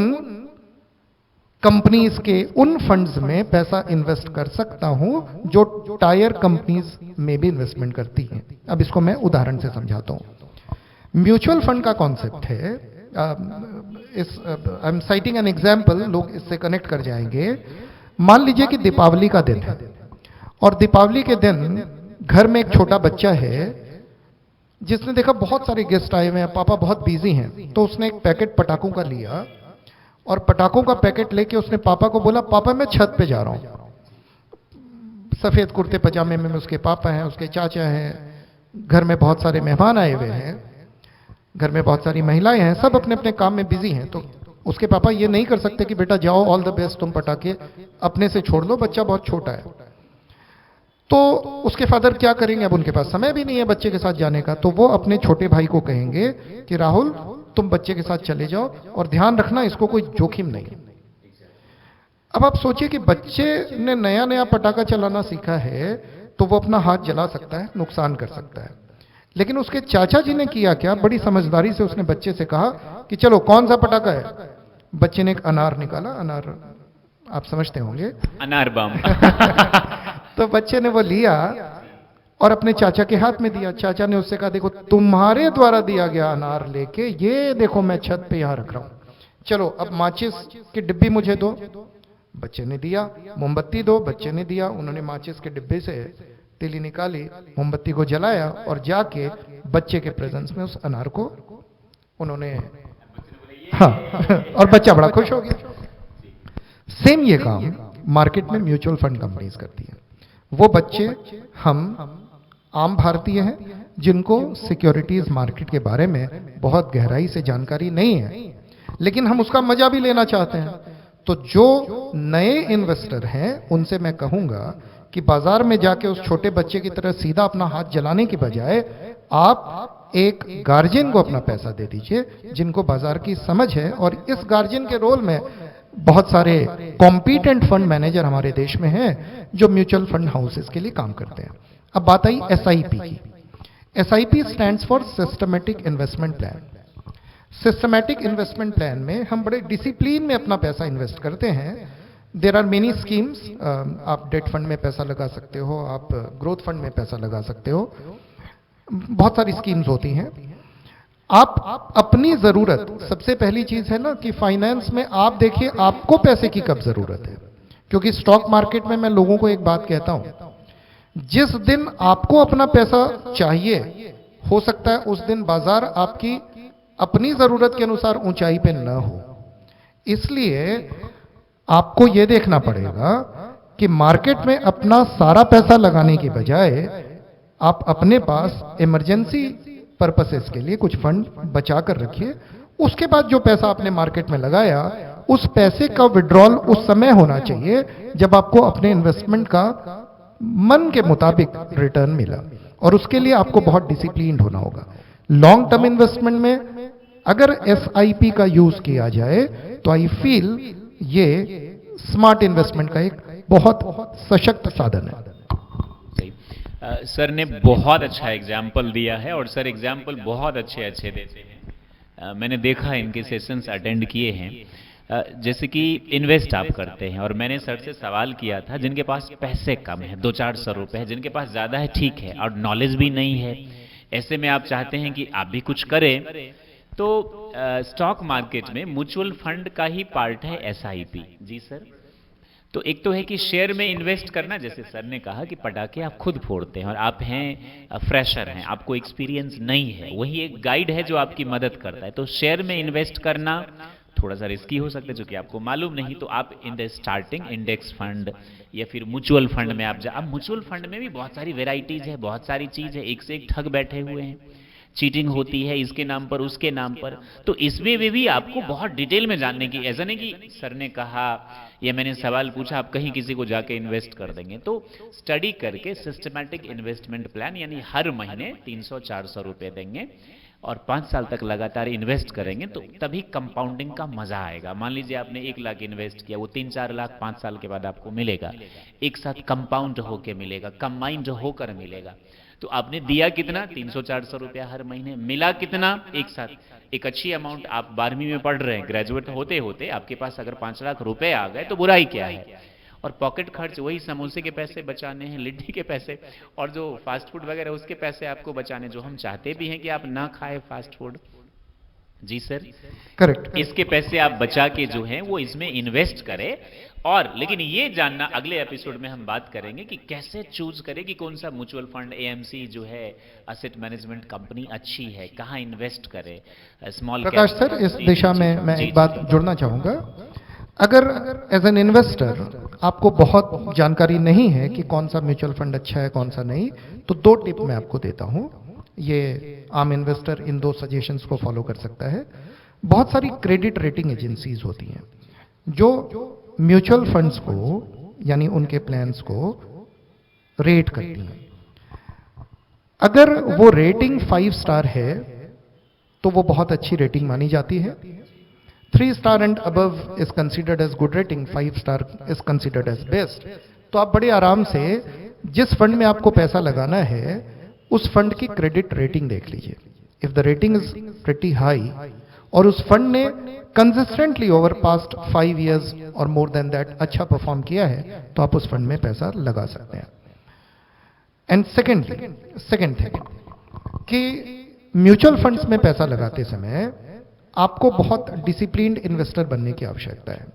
कंपनीज के उन फंड्स में पैसा इन्वेस्ट कर सकता हूं जो टायर कंपनीज में भी इन्वेस्टमेंट करती हैं। अब इसको मैं उदाहरण से समझाता हूं। म्यूचुअल फंड का कॉन्सेप्ट है, I am citing an example, लोग इससे कनेक्ट कर जाएंगे। मान लीजिए कि दीपावली का दिन है और दीपावली के दिन घर में एक छोटा बच्चा है जिसने देखा बहुत सारे गेस्ट आए हुए हैं, पापा बहुत बिजी हैं, तो उसने एक पैकेट पटाखों का लिया और पटाखों का पैकेट लेके उसने पापा को बोला, पापा मैं छत पे जा रहा हूं। सफेद कुर्ते पजामे में उसके पापा हैं, उसके चाचा हैं, घर में बहुत सारे मेहमान आए हुए हैं, घर में बहुत सारी महिलाएं हैं, सब अपने अपने काम में बिजी हैं। तो उसके पापा ये नहीं कर सकते कि बेटा जाओ, ऑल द बेस्ट, तुम पटाखे अपने से छोड़ लो, बच्चा बहुत छोटा है। तो उसके फादर क्या करेंगे, अब उनके पास समय भी नहीं है बच्चे के साथ जाने का, तो वो अपने छोटे भाई को कहेंगे कि राहुल तुम बच्चे के साथ चले जाओ और ध्यान रखना इसको कोई जोखिम नहीं। अब आप सोचिए कि बच्चे ने नया नया पटाखा चलाना सीखा है तो वो अपना हाथ जला सकता है, नुकसान कर सकता है। लेकिन उसके चाचा जी ने किया क्या, बड़ी समझदारी से उसने बच्चे से कहा कि चलो कौन सा पटाखा है। बच्चे ने एक अनार निकाला, अनार आप समझते होंगे, अनार बम। तो बच्चे ने वो लिया और अपने चाचा के हाथ में दिया। चाचा ने उससे कहा देखो तुम्हारे द्वारा दिया गया अनार लेके ये देखो मैं छत पे यहां रख रहा हूं, चलो अब माचिस की डिब्बी मुझे दो। बच्चे ने दिया। मोमबत्ती दो, बच्चे ने दिया। उन्होंने माचिस के डिब्बे से तीली निकाली, मोमबत्ती को जलाया और जाके बच्चे के प्रेजेंस में उस अनार को उन्होंने, हाँ, और बच्चा बड़ा खुश हो गया। सेम ये काम मार्केट में म्यूचुअल फंड कंपनीज करती है। वो बच्चे, हम आम भारतीय हैं जिनको सिक्योरिटीज मार्केट के बारे में बहुत गहराई से जानकारी नहीं है, लेकिन हम उसका मजा भी लेना चाहते हैं। तो जो नए इन्वेस्टर हैं उनसे मैं कहूंगा कि बाजार में जाके उस छोटे बच्चे की तरह सीधा अपना हाथ जलाने की बजाय आप एक गार्जियन को अपना पैसा दे दीजिए जिनको बाजार की समझ है। और इस गार्जियन के रोल में बहुत सारे कॉम्पिटेंट फंड मैनेजर हमारे देश में हैं जो म्यूचुअल फंड हाउसेस के लिए काम करते हैं। अब बात आई एसआईपी की। SIP stands for systematic investment plan. Systematic investment plan में हम बड़े डिसिप्लिन में अपना पैसा इन्वेस्ट करते हैं। देयर आर मेनी स्कीम्स, आप डेट फंड में पैसा लगा सकते हो, आप ग्रोथ फंड में पैसा लगा सकते हो, बहुत सारी स्कीम्स होती हैं। आप अपनी जरूरत, सबसे पहली चीज है ना कि फाइनेंस में आप देखिए आपको पैसे की कब जरूरत है। क्योंकि स्टॉक मार्केट में मैं लोगों को एक बात कहता हूं, जिस दिन आपको अपना पैसा चाहिए हो सकता है उस दिन बाजार आपकी अपनी जरूरत के अनुसार ऊंचाई पे न हो। इसलिए आपको यह देखना पड़ेगा कि मार्केट में अपना सारा पैसा लगाने की बजाय आप अपने पास इमरजेंसी पर्पसेस के लिए कुछ फंड बचा कर रखिए। उसके बाद जो पैसा आपने मार्केट में लगाया उस पैसे का विड्रॉल उस समय होना चाहिए जब आपको अपने इन्वेस्टमेंट का मन के मुताबिक रिटर्न मिला, और उसके लिए आपको बहुत डिसिप्लिन्ड होना होगा। लॉन्ग टर्म इन्वेस्टमेंट में अगर एसआईपी का यूज किया जाए तो आई फील ये स्मार्ट इन्वेस्टमेंट का एक बहुत सशक्त साधन है। सर ने बहुत अच्छा एग्जाम्पल दिया है और सर एग्जाम्पल बहुत अच्छे अच्छे देते हैं। मैंने देखा इनके सेशंस अटेंड किए हैं। जैसे कि इन्वेस्ट आप करते हैं और मैंने सर से सवाल किया था जिनके पास पैसे कम है, 200-400 रुपए है, जिनके पास ज़्यादा है ठीक है और नॉलेज भी नहीं है, ऐसे में आप चाहते हैं कि आप भी कुछ करें, तो स्टॉक मार्केट में म्यूचुअल फंड का ही पार्ट है एसआईपी। जी सर। तो एक तो है कि शेयर में इन्वेस्ट करना, जैसे सर ने कहा कि पटाखे आप खुद फोड़ते हैं और आप हैं फ्रेशर हैं, आपको एक्सपीरियंस नहीं है, वही एक गाइड है जो आपकी मदद करता है। तो शेयर में इन्वेस्ट करना थोड़ा सा रिस्की हो सकता है जो कि आपको मालूम नहीं, तो आप in the starting index fund या फिर म्यूचुअल फंड में आप अब म्यूचुअल फंड में भी बहुत सारी वेराइटीज है, बहुत सारी चीज है, एक से एक ठग बैठे हुए हैं, चीटिंग होती है इसके नाम पर उसके नाम पर। तो इसमें भी आपको बहुत डिटेल में जानने की, ऐसा नहीं कि सर ने कहा या मैंने सवाल पूछा आप कहीं किसी को जाके इन्वेस्ट कर देंगे। तो स्टडी करके सिस्टमैटिक इन्वेस्टमेंट प्लान, यानी हर महीने 300-400 रुपए देंगे, और 5 साल तक लगातार इन्वेस्ट करेंगे तो तभी कंपाउंडिंग का मजा आएगा। मान लीजिए आपने 1 लाख इन्वेस्ट किया, वो 3-4 लाख 5 साल के बाद आपको मिलेगा, एक साथ कंपाउंड होके मिलेगा, कंबाइंड होकर मिलेगा। तो आपने दिया कितना, 300-400 रुपया हर महीने, मिला कितना एक साथ, एक अच्छी अमाउंट। आप 12वीं में पढ़ रहे हैं, ग्रेजुएट होते होते आपके पास अगर 5 लाख रुपए आ गए तो बुराई क्या है। और पॉकेट खर्च वही समोसे के पैसे बचाने हैं, लिट्टी के पैसे और जो फास्ट फूड वगैरह उसके पैसे आपको बचाने, जो हम चाहते भी हैं कि आप ना खाए फास्ट फूड। जी सर, करेक्ट। इसके पैसे आप बचा के जो हैं वो इसमें इन्वेस्ट करें। और लेकिन ये जानना, अगले एपिसोड में हम बात करेंगे कि कैसे चूज करें कि कौन सा म्यूचुअल फंड, एएमसी जो है एसेट मैनेजमेंट कंपनी अच्छी है, कहाँ इन्वेस्ट करें। स्मॉल प्रकाश सर, इस दिशा में मैं एक बात जोड़ना चाहूंगा। अगर एज एन इन्वेस्टर आपको बहुत जानकारी नहीं है कि कौन सा म्यूचुअल फंड अच्छा है कौन सा नहीं, तो 2 टिप मैं आपको देता हूं। ये आम इन्वेस्टर इन 2 सजेशंस को फॉलो कर सकता है। बहुत सारी क्रेडिट रेटिंग एजेंसीज होती हैं जो म्यूचुअल फंड्स को यानी उनके प्लान्स को रेट करती हैं। अगर वो रेटिंग 5 स्टार है तो वो बहुत अच्छी रेटिंग मानी जाती है। 3 star and above is considered as good rating, 5 star is considered as best. तो आप बड़े आराम से जिस फंड में आपको पैसा लगाना है उस फंड की क्रेडिट रेटिंग देख लीजिए। If the rating is pretty high और उस फंड ने कंसिस्टेंटली ओवर पास्ट 5 इयर्स और मोर देन दैट अच्छा परफॉर्म किया है तो आप उस फंड में पैसा लगा सकते हैं। एंड सेकेंड थिंग कि म्यूचुअल फंड्स में पैसा लगाते समय आपको बहुत डिसिप्लिन्ड इन्वेस्टर बनने की आवश्यकता है।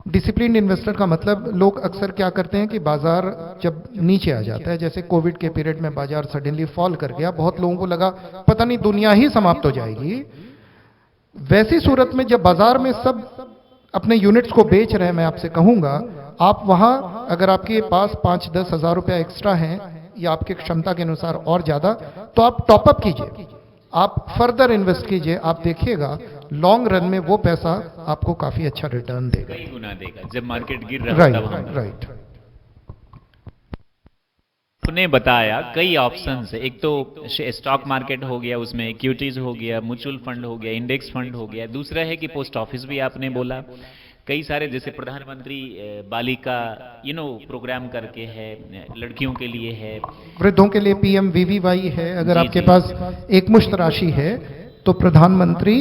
डिसिप्लिन्ड इन्वेस्टर का मतलब, लोग अक्सर क्या करते हैं कि बाजार जब नीचे आ जाता है, जैसे कोविड के पीरियड में बाजार सडनली फॉल कर गया, बहुत लोगों को लगा पता नहीं दुनिया ही समाप्त हो जाएगी। वैसी सूरत में जब बाजार में सब अपने यूनिट्स को बेच रहे हैं, मैं आपसे कहूंगा आप वहां, अगर आपके पास 5-10 हजार रुपया एक्स्ट्रा हैं या आपकी क्षमता के अनुसार और ज्यादा, तो आप टॉपअप कीजिए, आप फर्दर इन्वेस्ट कीजिए। आप देखिएगा लॉन्ग रन में वो पैसा आपको काफी अच्छा रिटर्न देगा, कई गुना देगा। जब मार्केट गिर रहा है तब हम राइट। आपने बताया कई ऑप्शंस है। एक तो स्टॉक मार्केट हो गया, उसमें इक्विटीज हो गया, म्यूचुअल फंड हो गया, इंडेक्स फंड हो गया। दूसरा है कि पोस्ट ऑफिस भी आपने बोला, कई सारे जैसे प्रधानमंत्री बालिका प्रोग्राम करके है, लड़कियों के लिए है, वृद्धों के लिए PMVVY है। अगर आपके पास एक मुश्त राशि है तो प्रधानमंत्री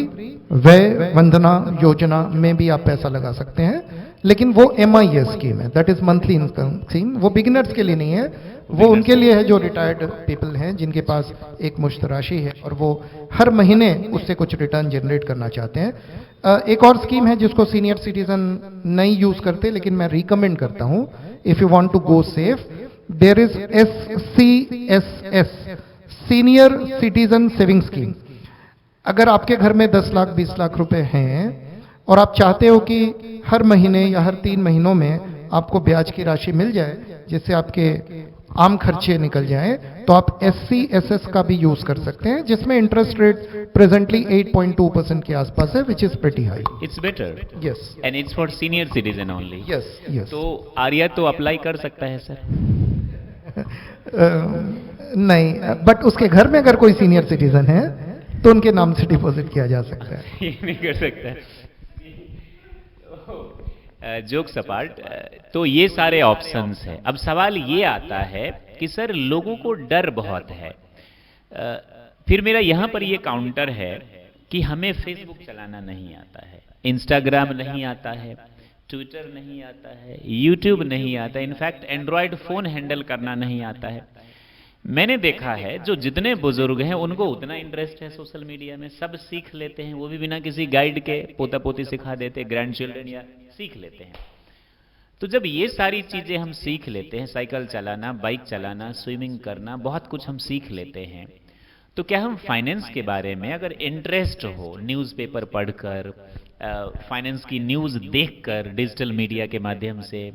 वय वंदना योजना में भी आप पैसा लगा सकते हैं, लेकिन वो MIS स्कीम है, that is monthly income scheme. वो बिगिनर्स के लिए नहीं है, वो उनके लिए है जो रिटायर्ड पीपल हैं जिनके पास एक मुश्त राशि है और वो हर महीने उससे कुछ रिटर्न जनरेट करना चाहते हैं। एक और स्कीम है जिसको सीनियर सिटीजन नहीं यूज करते, लेकिन मैं रिकमेंड करता हूं, if you want to go safe, there is SCSS, senior citizen saving scheme. अगर आपके घर में 10 लाख 20 लाख रुपए हैं और आप चाहते हो कि हर महीने या हर 3 महीनों में आपको ब्याज की राशि मिल जाए जिससे आपके आम खर्चे निकल जाएं, तो आप SCSS का भी यूज कर सकते हैं, जिसमें इंटरेस्ट रेट प्रेजेंटली 8.2% के आसपास है, which is pretty high. It's better, yes, and it's for senior citizen only. Yes. तो आर्या तो अप्लाई कर सकता है सर? नहीं, बट उसके घर में अगर कोई सीनियर सिटीजन है तो उनके नाम से डिपॉजिट किया जा सकता है। ये नहीं कर सकता है। जोक्स अपार्ट, तो ये सारे ऑप्शंस हैं। अब सवाल ये आता है कि सर लोगों को डर बहुत है। फिर मेरा यहाँ पर ये काउंटर है कि हमें फेसबुक चलाना नहीं आता है, इंस्टाग्राम नहीं आता है, ट्विटर नहीं आता है, यूट्यूब नहीं आता, इनफैक्ट एंड्रॉयड फोन हैंडल करना नहीं आता है। मैंने देखा है जो जितने बुजुर्ग हैं उनको उतना इंटरेस्ट है सोशल मीडिया में, सब सीख लेते हैं, वो भी बिना किसी गाइड के, पोता पोती सिखा देते, ग्रैंड चिल्ड्रन या सीख लेते हैं। तो जब ये सारी चीजें हम सीख लेते हैं, साइकिल चलाना, बाइक चलाना, स्विमिंग करना, बहुत कुछ हम सीख लेते हैं, तो क्या हम फाइनेंस के बारे में अगर इंटरेस्ट हो, न्यूज़पेपर पढ़कर, फाइनेंस की न्यूज़ देखकर, डिजिटल मीडिया के माध्यम से,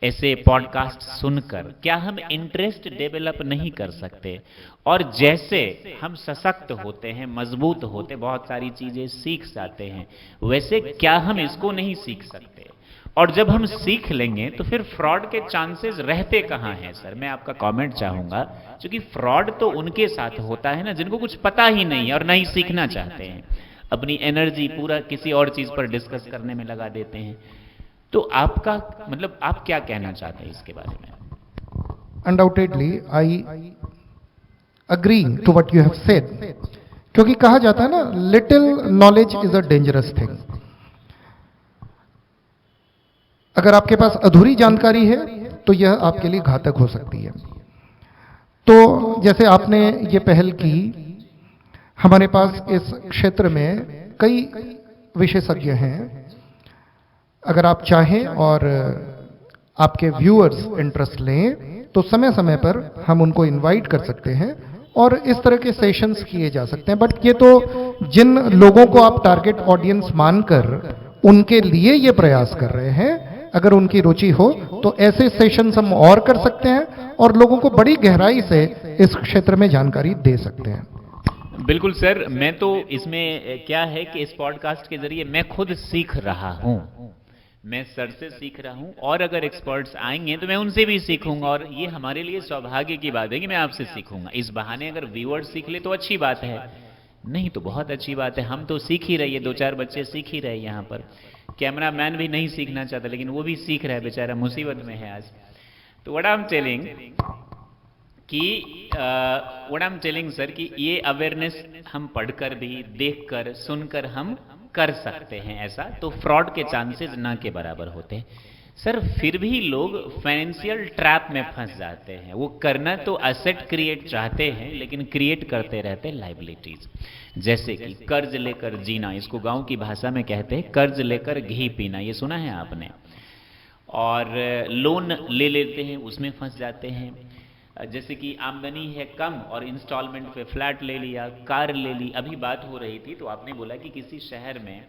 ऐसे पॉडकास्ट सुनकर, क्या हम इंटरेस्ट डेवलप नहीं कर सकते? और जैसे हम सशक्त होते हैं, मजबूत होते, बहुत सारी चीजें सीख जाते हैं, वैसे क्या हम इसको नहीं सीख सकते? और जब हम सीख लेंगे तो फिर फ्रॉड के चांसेस रहते कहाँ हैं सर? मैं आपका कमेंट चाहूंगा, क्योंकि फ्रॉड तो उनके साथ होता है ना जिनको कुछ पता ही नहीं है और नहीं सीखना चाहते हैं, अपनी एनर्जी पूरा किसी और चीज पर डिस्कस करने में लगा देते हैं। तो आपका मतलब आप क्या कहना चाहते हैं इसके बारे में? Undoubtedly I agree to what you have said, क्योंकि कहा जाता है ना, little knowledge is a dangerous thing. अगर आपके पास अधूरी जानकारी है तो यह आपके लिए घातक हो सकती है। तो जैसे आपने ये पहल की, हमारे पास इस क्षेत्र में कई विशेषज्ञ हैं। अगर आप चाहें और आपके व्यूअर्स इंटरेस्ट लें तो समय समय पर हम उनको इनवाइट कर सकते हैं और इस तरह के सेशंस किए जा सकते हैं। बट ये तो जिन लोगों को आप टारगेट ऑडियंस मानकर उनके लिए ये प्रयास कर रहे हैं, अगर उनकी रुचि हो तो ऐसे सेशंस हम और कर सकते हैं और लोगों को बड़ी गहराई से इस क्षेत्र में जानकारी दे सकते हैं। बिल्कुल सर, मैं तो इसमें क्या है कि इस पॉडकास्ट के जरिए मैं खुद सीख रहा हूं, मैं सर से सीख रहा हूं और अगर एक्सपर्ट्स आएंगे तो मैं उनसे भी सीखूंगा और ये हमारे लिए सौभाग्य की बात है कि मैं आपसे सीखूंगा। इस बहाने अगर व्यूअर्स सीख ले तो अच्छी बात है, नहीं तो बहुत अच्छी बात है। हम तो सीख ही रहे, 2-4 बच्चे सीख ही रहे। यहाँ पर कैमरा मैन भी नहीं सीखना चाहता लेकिन वो भी सीख रहा है, बेचारा मुसीबत में है आज। तो व्हाट आई एम टेलिंग कि what I am telling sir कि ये अवेयरनेस हम पढ़कर भी, देखकर, सुनकर हम कर सकते हैं ऐसा, तो फ्रॉड के चांसेस ना के बराबर होते हैं। सर फिर भी लोग फाइनेंशियल ट्रैप में फंस जाते हैं। वो करना तो एसेट क्रिएट चाहते हैं लेकिन क्रिएट करते रहते हैं लाइबिलिटीज, जैसे कि कर्ज लेकर जीना, इसको गांव की भाषा में कहते हैं कर्ज लेकर घी पीना, ये सुना है आपने। और लोन ले लेते हैं, उसमें फंस जाते हैं। जैसे कि आमदनी है कम और इंस्टॉलमेंट पे फ्लैट ले लिया, कार ले ली। अभी बात हो रही थी तो आपने बोला कि किसी शहर में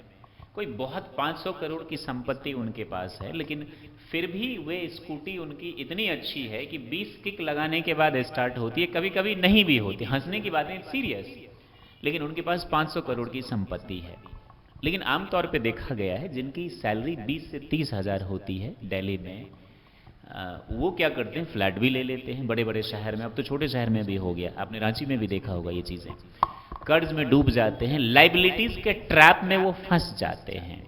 कोई बहुत 500 करोड़ की संपत्ति उनके पास है, लेकिन फिर भी वे स्कूटी उनकी इतनी अच्छी है कि 20 किक लगाने के बाद स्टार्ट होती है, कभी कभी नहीं भी होती। हंसने की बात है, सीरियस, लेकिन उनके पास 500 करोड़ की संपत्ति है। लेकिन आमतौर पे देखा गया है जिनकी सैलरी 20 से 30 हज़ार होती है दिल्ली में, वो क्या करते हैं, फ्लैट भी ले लेते हैं बड़े बड़े शहर में। अब तो छोटे शहर में भी हो गया, आपने रांची में भी देखा होगा ये चीज़ें। कर्ज में डूब जाते हैं, लाइबिलिटीज के ट्रैप में वो फंस जाते हैं।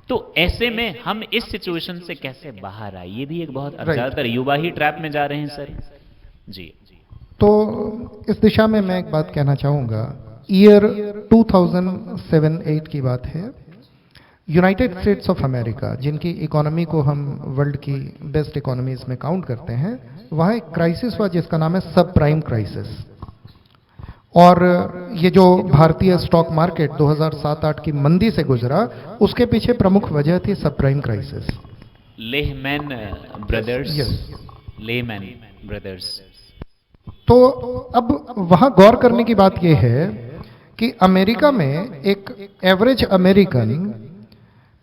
तो ऐसे में हम इस सिचुएशन से कैसे बाहर आए, ये भी एक बहुत, ज्यादातर युवा ही ट्रैप में जा रहे हैं सर जी। तो इस दिशा में मैं एक बात कहना चाहूँगा। ईयर 2007-8 की बात है। यूनाइटेड स्टेट्स ऑफ अमेरिका, जिनकी इकोनॉमी को हम वर्ल्ड की बेस्ट इकोनॉमीज में काउंट करते हैं, वहाँ एक क्राइसिस हुआ जिसका नाम है सब प्राइम क्राइसिस। और ये जो भारतीय स्टॉक मार्केट 2007-8 की मंदी से गुजरा, उसके पीछे प्रमुख वजह थी सब prime crisis. Lehman brothers, Lehman brothers. तो अब वहाँ गौर करने की बात यह है कि अमेरिका में एक एवरेज अमेरिकन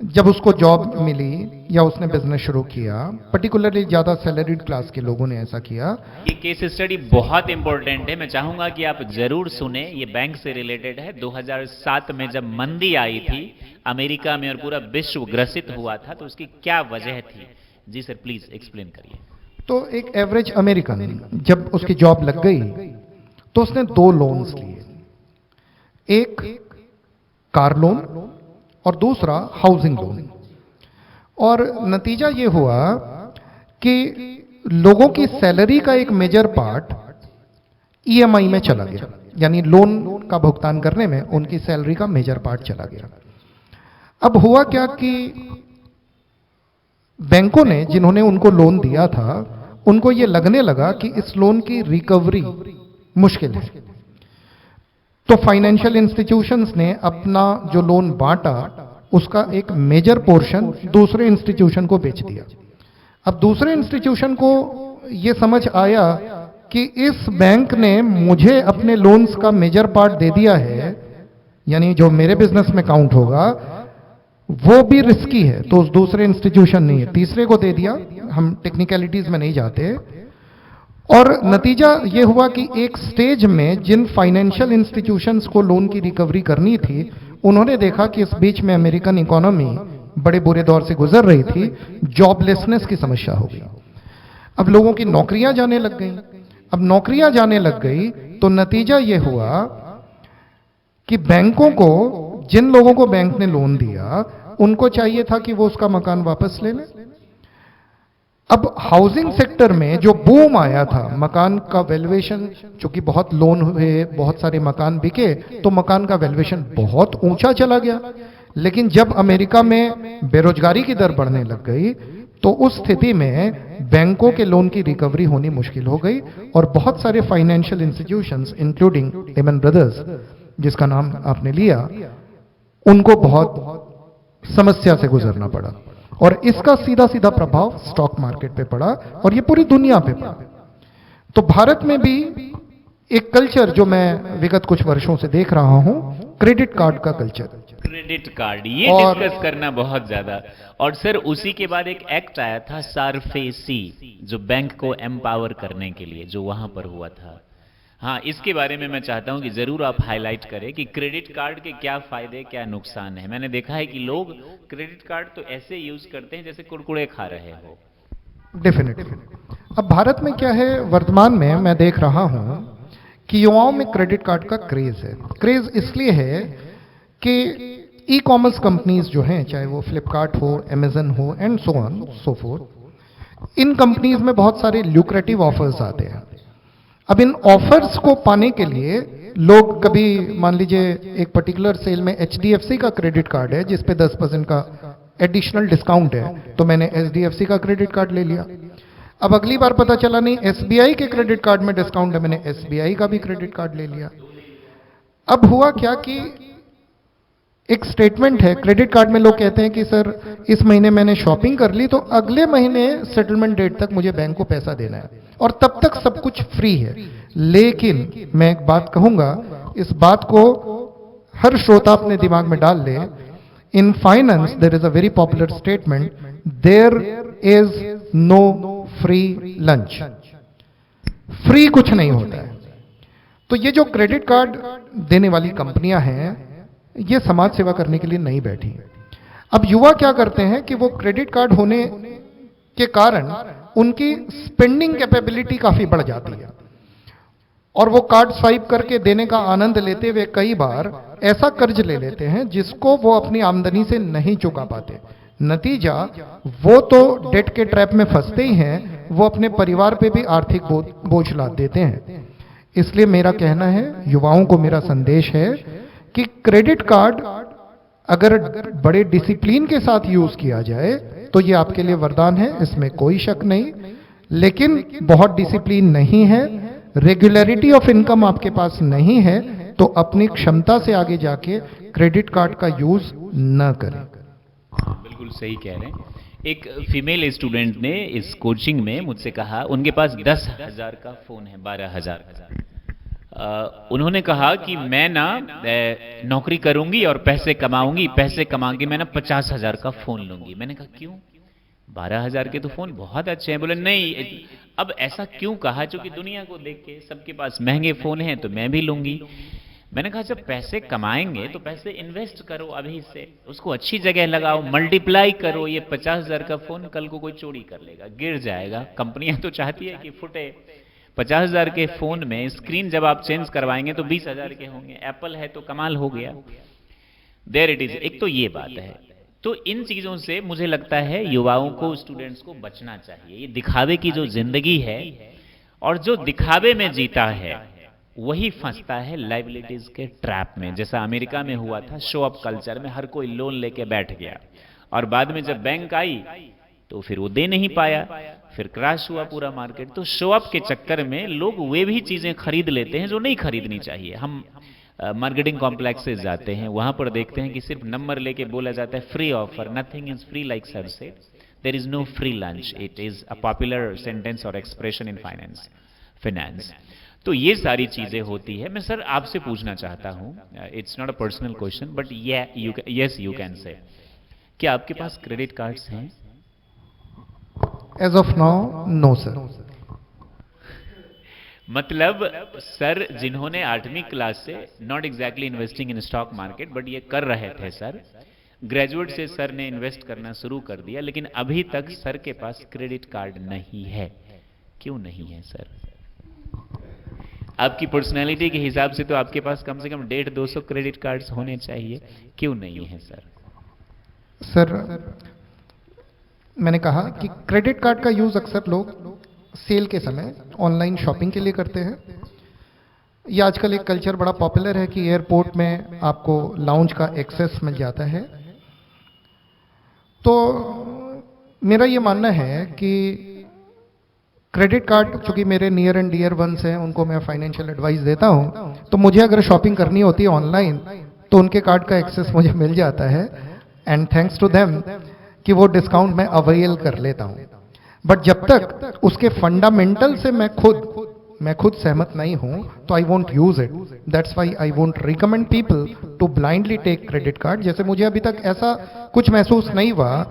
जब उसको जॉब मिली या उसने बिजनेस शुरू किया, पर्टिकुलरली ज्यादा सैलरीड क्लास के लोगों ने ऐसा किया। ये केस स्टडी बहुत इंपॉर्टेंट है, मैं चाहूंगा कि आप जरूर सुने। ये बैंक से रिलेटेड है। 2007 में जब मंदी आई थी अमेरिका में और पूरा विश्व ग्रसित हुआ था, तो उसकी क्या वजह थी? जी सर प्लीज एक्सप्लेन करिए। तो एक एवरेज अमेरिकन जब उसकी जॉब लग गई तो उसने 2 लोन्स लिए, एक कार लोन और दूसरा हाउसिंग लोन। और नतीजा ये हुआ कि लोगों की सैलरी का एक मेजर पार्ट ईएमआई में चला गया, यानी लोन का भुगतान करने में उनकी सैलरी का मेजर पार्ट चला गया। अब हुआ क्या कि बैंकों ने, जिन्होंने उनको लोन दिया था, उनको ये लगने लगा कि इस लोन की रिकवरी मुश्किल है। तो फाइनेंशियल इंस्टीट्यूशंस ने अपना जो लोन बांटा, उसका एक मेजर पोर्शन दूसरे इंस्टीट्यूशन को बेच दिया। अब दूसरे इंस्टीट्यूशन को यह समझ आया कि इस बैंक ने मुझे अपने लोन्स का मेजर पार्ट दे दिया है, यानी जो मेरे बिजनेस में काउंट होगा वो भी रिस्की है, तो उस दूसरे इंस्टीट्यूशन ने तीसरे को दे दिया। हम टेक्निकलिटीज में नहीं जाते। और नतीजा ये हुआ कि एक स्टेज में जिन फाइनेंशियल इंस्टीट्यूशंस को लोन की रिकवरी करनी थी, उन्होंने देखा कि इस बीच में अमेरिकन इकोनॉमी बड़े बुरे दौर से गुजर रही थी, जॉबलेसनेस की समस्या हो गई। अब लोगों की नौकरियां जाने लग गई। अब नौकरियां जाने लग गई तो नतीजा ये हुआ कि बैंकों को, जिन लोगों को बैंक ने लोन दिया, उनको चाहिए था कि वो उसका मकान वापस ले लें। अब हाउसिंग सेक्टर में जो बूम आया था, मकान का वैल्यूएशन, चूंकि बहुत लोन हुए, बहुत सारे मकान बिके, तो मकान का वैल्यूएशन बहुत ऊंचा चला गया। लेकिन जब अमेरिका में बेरोजगारी की दर बढ़ने लग गई, तो उस स्थिति में बैंकों के लोन की रिकवरी होनी मुश्किल हो गई और बहुत सारे financial institutions, including Lehman Brothers जिसका नाम आपने लिया, उनको बहुत समस्या से गुजरना पड़ा और इसका सीधा सीधा प्रभाव स्टॉक मार्केट पे पड़ा और ये पूरी दुनिया पे पड़ा। तो भारत में भी एक कल्चर जो मैं विगत कुछ वर्षों से देख रहा हूं, क्रेडिट कार्ड का कल्चर। क्रेडिट कार्ड, ये और डिस्कस करना बहुत ज्यादा। और सर उसी के बाद एक एक्ट आया था सारफेसी, जो बैंक को एम्पावर करने के लिए, जो वहां पर हुआ था। हाँ, इसके बारे में मैं चाहता हूं कि जरूर आप हाईलाइट करें कि क्रेडिट कार्ड के क्या फायदे क्या नुकसान है। मैंने देखा है कि लोग क्रेडिट कार्ड तो ऐसे यूज करते हैं जैसे कुरकुरे खा रहे हो। डेफिनेटली। अब भारत में क्या है, वर्तमान में मैं देख रहा हूं कि युवाओं में क्रेडिट कार्ड का क्रेज है। क्रेज इसलिए है कि ई कॉमर्स कंपनीज जो हैं, चाहे वो फ्लिपकार्ट हो, अमेजन हो and so on so fourth, in companies में बहुत सारे ल्यूक्रेटिव ऑफर्स आते हैं। अब इन ऑफर्स को पाने के लिए लोग, कभी मान लीजिए एक पर्टिकुलर सेल में HDFC का क्रेडिट कार्ड है जिस पे 10% का एडिशनल डिस्काउंट है, तो मैंने HDFC का क्रेडिट कार्ड ले लिया। अब अगली बार पता चला नहीं SBI के क्रेडिट कार्ड में डिस्काउंट है, मैंने SBI का भी क्रेडिट कार्ड ले लिया। अब हुआ क्या कि एक स्टेटमेंट है क्रेडिट कार्ड में, लोग कहते हैं कि सर इस महीने मैंने शॉपिंग कर ली तो अगले महीने सेटलमेंट डेट तक मुझे बैंक को पैसा देना है और तब तक सब कुछ फ्री है। लेकिन मैं एक बात कहूंगा, इस बात को हर श्रोता अपने दिमाग में डाल ले। In finance there is a very popular statement, there is no free lunch. Free कुछ नहीं होता है। तो ये जो क्रेडिट कार्ड देने वाली कंपनियां हैं, ये समाज सेवा करने के लिए नहीं बैठी। अब युवा क्या करते हैं कि वो क्रेडिट कार्ड होने के कारण उनकी स्पेंडिंग कैपेबिलिटी काफी बढ़ जाती है और वो कार्ड स्वाइप करके देने का आनंद लेते हुए कई बार ऐसा कर्ज ले लेते हैं जिसको वो अपनी आमदनी से नहीं चुका पाते। नतीजा, वो तो डेट के ट्रैप में फंसते ही हैं, वो अपने परिवार पे भी आर्थिक बोझ लाद देते हैं। इसलिए मेरा कहना है, युवाओं को मेरा संदेश है कि क्रेडिट कार्ड अगर बड़े डिसिप्लिन के साथ यूज किया जाए तो ये आपके लिए वरदान है, इसमें कोई शक नहीं। लेकिन बहुत डिसिप्लिन नहीं है, रेगुलरिटी ऑफ इनकम आपके पास नहीं है, तो अपनी क्षमता से आगे जाके क्रेडिट कार्ड का यूज न करें। बिल्कुल सही कह रहे हैं। एक फीमेल स्टूडेंट ने इस कोचिंग में मुझसे कहा, उनके पास 10,000 का फोन है, 12,000। उन्होंने कहा कि मैं ना नौकरी करूंगी और पैसे कमाऊंगी, पैसे कमा के मैं ना 50,000 का फोन लूंगी। मैंने कहा क्यों, 12,000 के तो फोन बहुत अच्छे हैं। बोले नहीं। अब ऐसा क्यों कहा, क्योंकि दुनिया को देख के सबके पास महंगे फोन हैं तो मैं भी लूंगी। मैंने कहा जब पैसे कमाएंगे तो पैसे इन्वेस्ट करो, अभी से उसको अच्छी जगह लगाओ, मल्टीप्लाई करो। ये 50,000 का फोन कल को कोई चोरी कर लेगा, गिर जाएगा। कंपनियां तो चाहती है कि फुटे। 50,000 के फोन में स्क्रीन जब आप चेंज करवाएंगे तो 20,000 के होंगे। एप्पल है तो कमाल हो गया। There it is. एक तो ये बात है। तो इन चीजों से मुझे लगता है युवाओं को, स्टूडेंट्स को बचना चाहिए। ये दिखावे की जो जिंदगी है, और जो दिखावे में जीता है वही फंसता है लाइबिलिटीज के ट्रैप में। जैसा अमेरिका में हुआ था, शो अप कल्चर में हर कोई लोन लेके बैठ गया और बाद में जब बैंक आई तो फिर वो दे नहीं पाया, फिर क्रैश हुआ पूरा मार्केट। तो शो अप के चक्कर में लोग वे भी चीजें खरीद लेते हैं जो नहीं खरीदनी चाहिए। हम मार्केटिंग कॉम्प्लेक्सेस जाते हैं, वहां पर देखते हैं कि सिर्फ नंबर लेके बोला जाता है free offer, nothing is free, like sir से there is no free lunch. It is a popular sentence और एक्सप्रेशन इन फाइनेंस। तो ये सारी चीजें होती है। मैं सर आपसे पूछना चाहता हूं, it's not a personal question but yes you can say, क्या आपके पास क्रेडिट कार्ड्स हैं? As of now no sir. मतलब सर जिन्होंने 8वीं क्लास से, not exactly investing in stock market but ये कर रहे थे सर, ग्रेजुएट से सर ने इन्वेस्ट करना शुरू कर दिया, लेकिन अभी तक सर के पास क्रेडिट कार्ड नहीं है। क्यों नहीं है सर? आपकी पर्सनैलिटी के हिसाब से तो आपके पास कम से कम 150-200 क्रेडिट कार्ड्स होने चाहिए, क्यों नहीं है सर? सर, मैंने कहा कि क्रेडिट कार्ड का यूज अक्सर लोग सेल के समय ऑनलाइन शॉपिंग के लिए करते हैं। ये आजकल एक कल्चर बड़ा पॉपुलर है कि एयरपोर्ट में आपको लाउंज का एक्सेस मिल जाता है। तो मेरा ये मानना है कि क्रेडिट कार्ड, चूंकि मेरे नियर एंड डियर वंस हैं, उनको मैं फाइनेंशियल एडवाइस देता हूं, तो मुझे अगर शॉपिंग करनी होती है ऑनलाइन तो उनके कार्ड का एक्सेस मुझे मिल जाता है, एंड थैंक्स टू देम कि वो डिस्काउंट मैं अवेल कर लेता हूं। बट जब तक उसके फंडामेंटल से मैं खुद सहमत नहीं हूं तो I won't use it. That's why I won't recommend people to blindly take credit card. जैसे मुझे अभी तक ऐसा कुछ महसूस नहीं हुआ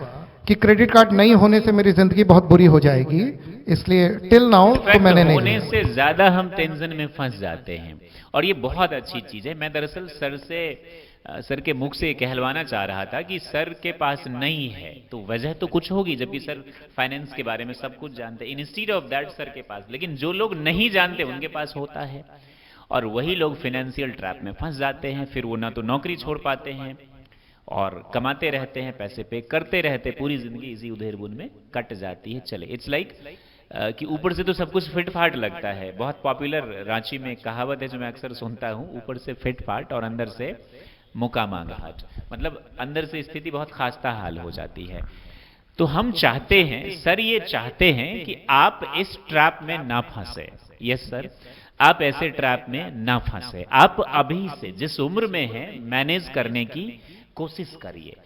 कि क्रेडिट कार्ड नहीं होने से मेरी जिंदगी बहुत बुरी हो जाएगी, इसलिए टिल नाउ तो मैंने नहीं होने से ज्यादा हम टेंशन में फंस जाते हैं, और ये बहुत अच्छी चीज है। मैं दरअसल सर के मुख से कहलवाना चाह रहा था कि सर के पास नहीं है तो वजह तो कुछ होगी, जबकि सर फाइनेंस के बारे में सब कुछ जानते हैं। इंस्टीड ऑफ दैट सर के पास, लेकिन जो लोग नहीं जानते उनके पास होता है, और वही लोग फाइनेंशियल ट्रैप में फंस जाते हैं। फिर वो ना तो नौकरी छोड़ पाते हैं और कमाते रहते हैं, पैसे पे करते रहते, पूरी जिंदगी इसी उधेड़-बुन में कट जाती है। चले, इट्स लाइक कि ऊपर से तो सब कुछ फिट फाट लगता है। बहुत पॉपुलर रांची में कहावत है जो मैं अक्सर सुनता हूँ, ऊपर से फिट फाट और अंदर से मुका मांगाहट, मतलब अंदर से स्थिति बहुत खास्ता हाल हो जाती है। तो हम चाहते हैं, सर ये चाहते हैं कि आप इस ट्रैप में ना फंसे। यस सर, आप ऐसे ट्रैप में ना फंसे। आप अभी से जिस उम्र में हैं मैनेज करने की कोशिश करिए।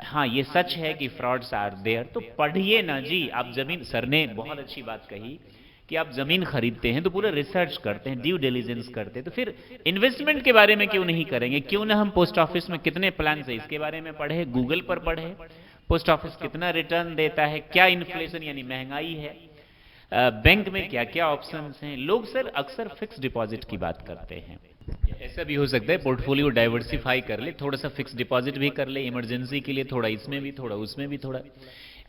हाँ, ये सच है कि फ्रॉड्स आर देयर, तो पढ़िए ना जी। आप जमीन, सर ने बहुत अच्छी बात कही कि आप जमीन खरीदते हैं तो पूरा रिसर्च करते हैं, ड्यू डिलिजेंस करते हैं, तो फिर इन्वेस्टमेंट के बारे में क्यों नहीं करेंगे? क्यों ना हम पोस्ट ऑफिस में कितने प्लान है इसके बारे में पढ़े, गूगल पर पढ़े, पोस्ट ऑफिस कितना रिटर्न देता है, क्या इन्फ्लेशन यानी महंगाई है, बैंक में क्या क्या ऑप्शंस हैं। लोग सर अक्सर फिक्स डिपॉजिट की बात करते हैं। ऐसा भी हो सकता है पोर्टफोलियो डाइवर्सिफाई कर ले, थोड़ा सा फिक्स डिपॉजिट भी कर ले इमरजेंसी के लिए, थोड़ा इसमें भी, थोड़ा उसमें भी, थोड़ा।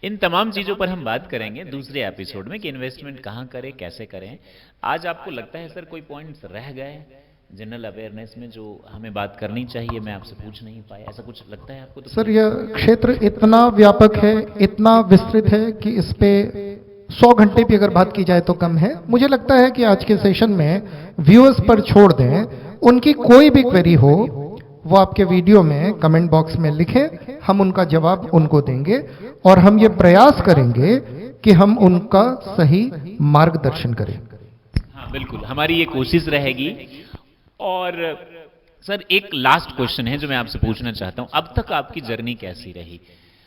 इन तमाम चीजों पर हम बात करेंगे दूसरे एपिसोड में कि इन्वेस्टमेंट कहाँ करें, कैसे करें। आज आपको लगता है सर कोई पॉइंट्स रह गए जनरल अवेयरनेस में जो हमें बात करनी चाहिए, मैं आपसे पूछ नहीं पाया, ऐसा कुछ लगता है आपको? तो सर, यह क्षेत्र इतना व्यापक है, इतना विस्तृत है कि इस पे 100 घंटे भी अगर बात की जाए तो कम है। मुझे लगता है कि आज के सेशन में व्यूअर्स पर छोड़ दें, उनकी कोई भी क्वेरी हो वो आपके वीडियो में कमेंट बॉक्स में लिखें, हम उनका जवाब उनको देंगे, और हम ये प्रयास करेंगे कि हम उनका सही मार्गदर्शन करें। हाँ बिल्कुल, हमारी ये कोशिश रहेगी। और सर एक लास्ट क्वेश्चन है जो मैं आपसे पूछना चाहता हूँ, अब तक आपकी जर्नी कैसी रही?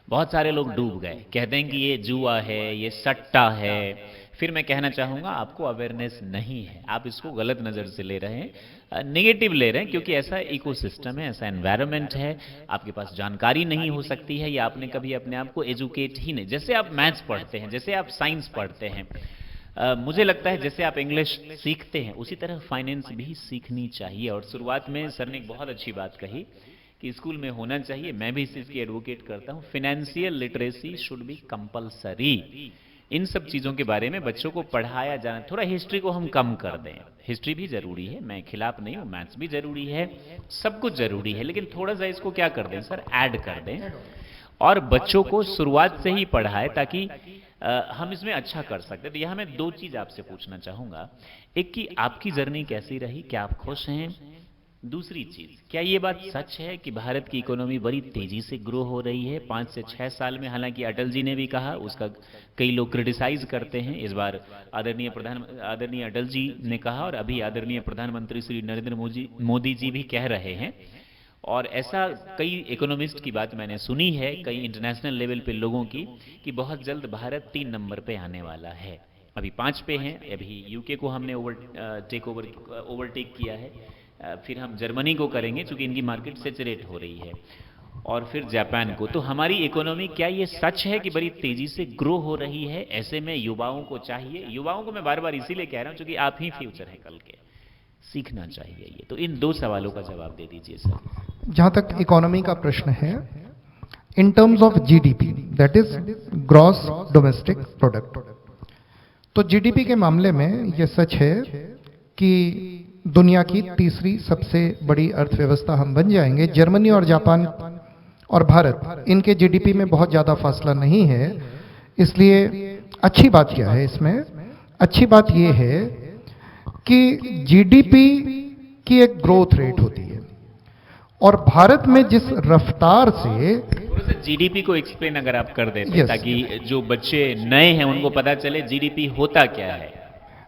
बहुत सारे लोग डूब गए, कहते हैं कि ये जुआ है, ये सट्टा है। फिर मैं कहना चाहूँगा आपको अवेयरनेस नहीं है, आप इसको गलत नज़र से ले रहे हैं, नेगेटिव ले रहे हैं, क्योंकि ऐसा इकोसिस्टम है, ऐसा एनवायरनमेंट है, आपके पास जानकारी नहीं हो सकती है, या आपने कभी अपने आप को एजुकेट ही नहीं। जैसे आप मैथ्स पढ़ते हैं, जैसे आप साइंस पढ़ते हैं, मुझे लगता है जैसे आप इंग्लिश सीखते हैं उसी तरह फाइनेंस भी सीखनी चाहिए। और शुरुआत में सर ने एक बहुत अच्छी बात कही कि स्कूल में होना चाहिए, मैं भी इस चीज़ की एडवोकेट करता हूँ, financial literacy should be compulsory. इन सब चीज़ों के बारे में बच्चों को पढ़ाया जाना। थोड़ा हिस्ट्री को हम कम कर दें, हिस्ट्री भी जरूरी है, मैं खिलाफ नहीं हूँ, मैथ्स भी जरूरी है, सब कुछ जरूरी है, लेकिन थोड़ा सा इसको क्या कर दें सर, ऐड कर दें, और बच्चों को शुरुआत से ही पढ़ाए ताकि हम इसमें अच्छा कर सकते। तो यहाँ मैं दो चीज़ आपसे पूछना चाहूँगा, एक कि आपकी जर्नी कैसी रही, क्या आप खुश हैं? दूसरी चीज, क्या ये बात सच है कि भारत की इकोनॉमी बड़ी तेजी से ग्रो हो रही है 5 से 6 साल में? हालांकि अटल जी ने भी कहा, उसका कई लोग क्रिटिसाइज करते हैं। इस बार आदरणीय अटल जी ने कहा, और अभी आदरणीय प्रधानमंत्री श्री नरेंद्र मोदी जी भी कह रहे हैं, और ऐसा कई इकोनॉमिस्ट की बात मैंने सुनी है, कई इंटरनेशनल लेवल पे लोगों की, कि बहुत जल्द भारत 3 नंबर पे आने वाला है। अभी 5 पे हैं, अभी यूके को हमने ओवरटेक किया है, फिर हम जर्मनी को करेंगे क्योंकि इनकी मार्केट सैचुरेट हो रही है, और फिर जापान को। तो हमारी इकोनॉमी, क्या ये सच है कि बड़ी तेजी से ग्रो हो रही है? ऐसे में युवाओं को चाहिए, युवाओं को मैं बार बार इसीलिए कह रहा हूं क्योंकि आप ही फ्यूचर है कल के, सीखना चाहिए ये। तो इन 2 सवालों का जवाब दे दीजिए सर। जहां तक इकोनॉमी का प्रश्न है, इन terms of GDP, that is gross domestic product. तो जीडीपी के मामले में यह सच है कि दुनिया की तीसरी सबसे बड़ी अर्थव्यवस्था हम बन जाएंगे। जर्मनी और जापान और भारत, इनके जीडीपी में बहुत ज्यादा फासला नहीं है। इसलिए अच्छी बात क्या है इसमें? अच्छी बात यह है कि जीडीपी की एक ग्रोथ रेट होती है, और भारत में जिस रफ्तार से जीडीपी को एक्सप्लेन अगर आप कर देते Yes. ताकि जो बच्चे नए हैं उनको पता चले जीडीपी होता क्या है।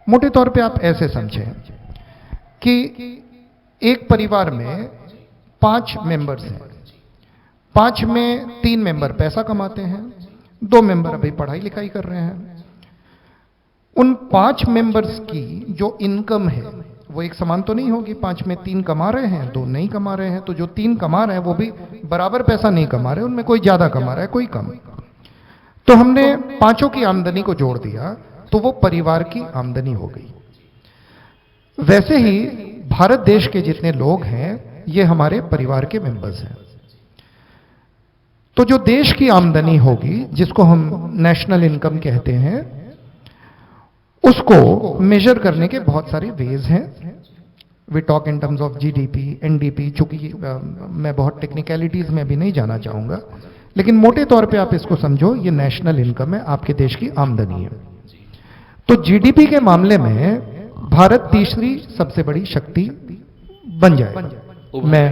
मोटे तौर पे आप ऐसे समझें कि एक परिवार में 5 मेंबर्स हैं, 5 में 3 मेंबर पैसा कमाते हैं, 2 मेंबर अभी पढ़ाई लिखाई कर रहे हैं। उन 5 मेंबर्स की जो इनकम है वो एक समान तो नहीं होगी। 5 में 3 कमा रहे हैं, 2 नहीं कमा रहे हैं, तो जो 3 कमा रहे हैं वो भी बराबर पैसा नहीं कमा रहे, उनमें कोई ज्यादा कमा रहा है, कोई कम। तो हमने पांचों की आमदनी को जोड़ दिया तो वो परिवार की आमदनी हो गई। वैसे ही भारत देश के जितने लोग हैं ये हमारे परिवार के मेंबर्स हैं। तो जो देश की आमदनी होगी, जिसको हम नेशनल इनकम कहते हैं, उसको मेजर करने के बहुत सारे वेज हैं। We talk in terms of GDP, NDP. चूंकि मैं बहुत टेक्निकलिटीज में भी नहीं जाना चाहूंगा, लेकिन मोटे तौर पे आप इसको समझो, ये नेशनल इनकम है, आपके देश की आमदनी है। तो जीडीपी के मामले में भारत तीसरी सबसे बड़ी शक्ति बन जाएगा। मैं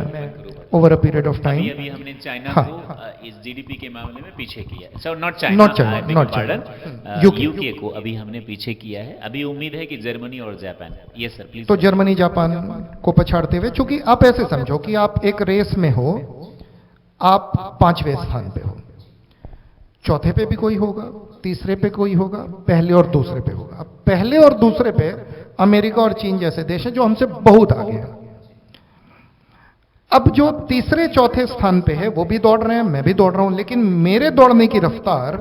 over a period of time, अभी हमने चाइना हाँ, को इस जीडीपी के मामले में पीछे किया। So not China, not China, UK को अभी हमने पीछे किया है। अभी उम्मीद है कि जर्मनी और जापान। Yes sir please. तो जर्मनी जापान को पछाड़ते हुए, चूंकि आप ऐसे समझो कि आप एक रेस में हो, आप 5वें स्थान पे हो, चौथे पे भी कोई होगा, तीसरे पे कोई होगा, पहले और दूसरे पे होगा। अब पहले और दूसरे पे अमेरिका और चीन जैसे देश हैं जो हमसे बहुत आगे हैं। अब जो तीसरे चौथे स्थान पे है वो भी दौड़ रहे हैं, मैं भी दौड़ रहा हूं, लेकिन मेरे दौड़ने की रफ्तार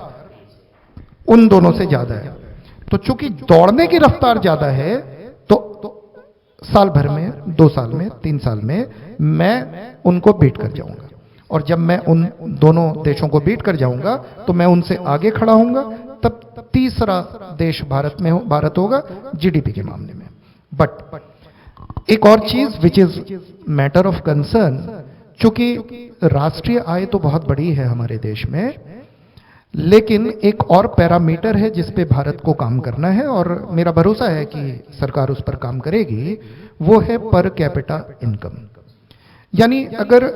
उन दोनों से ज्यादा है। तो चूंकि दौड़ने की रफ्तार ज्यादा है, तो साल भर में, 2 साल में, 3 साल में मैं उनको बीट कर जाऊंगा। और जब मैं उन दोनों देशों को बीट कर जाऊंगा तो मैं उनसे आगे खड़ा होऊंगा। तब तीसरा देश भारत होगा जीडीपी के मामले में। बट एक और चीज which is matter of concern, चूंकि राष्ट्रीय आय तो बहुत बड़ी है हमारे देश में, लेकिन एक और पैरामीटर है जिस पे भारत को काम करना है, और मेरा भरोसा है कि सरकार उस पर काम करेगी। वो है पर कैपिटा इनकम। यानी अगर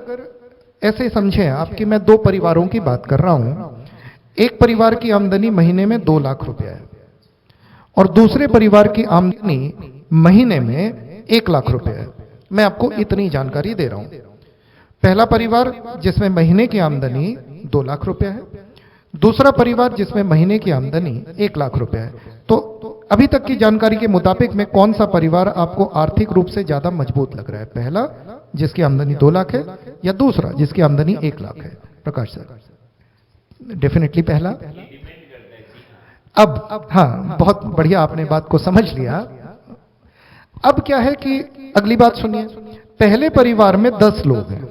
ऐसे समझें आप कि मैं 2 परिवारों की बात कर रहा हूं। एक परिवार की आमदनी महीने में 2 लाख रुपया है और दूसरे परिवार की आमदनी महीने में 1 लाख रुपए है। मैं आपको इतनी जानकारी दे रहा हूं। पहला परिवार जिसमें महीने की आमदनी 2 लाख रुपया है, दूसरा परिवार जिसमें महीने की आमदनी 1 लाख रुपया है। तो अभी तक की जानकारी के मुताबिक में कौन सा परिवार आपको आर्थिक रूप से ज्यादा मजबूत लग रहा है? पहला जिसकी आमदनी 2 लाख है, या दूसरा जिसकी आमदनी 1 लाख है? प्रकाश सर, डेफिनेटली पहला। अब हाँ, बहुत बढ़िया, आपने बात को समझ लिया। अब क्या है कि अगली बात सुनिए, पहले परिवार में 10 लोग हैं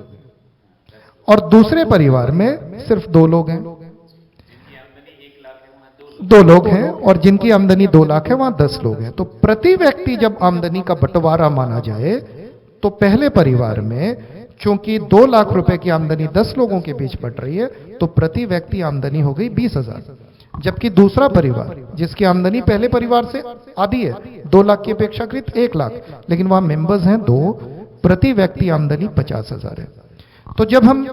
और दूसरे परिवार में सिर्फ 2 लोग हैं। 2 लोग हैं और जिनकी आमदनी 2 लाख है वहां 10 लोग हैं। तो प्रति व्यक्ति जब आमदनी का बंटवारा माना जाए तो पहले परिवार में चूंकि 2 लाख रुपए की आमदनी 10 लोगों के बीच बट रही है, तो प्रति व्यक्ति आमदनी हो गई 20,000। जबकि दूसरा परिवार जिसकी आमदनी पहले परिवार से आधी है, 2 लाख की अपेक्षाकृत 1 लाख, लेकिन वहां मेंबर्स हैं 2, प्रति व्यक्ति आमदनी 50,000 है। तो जब हम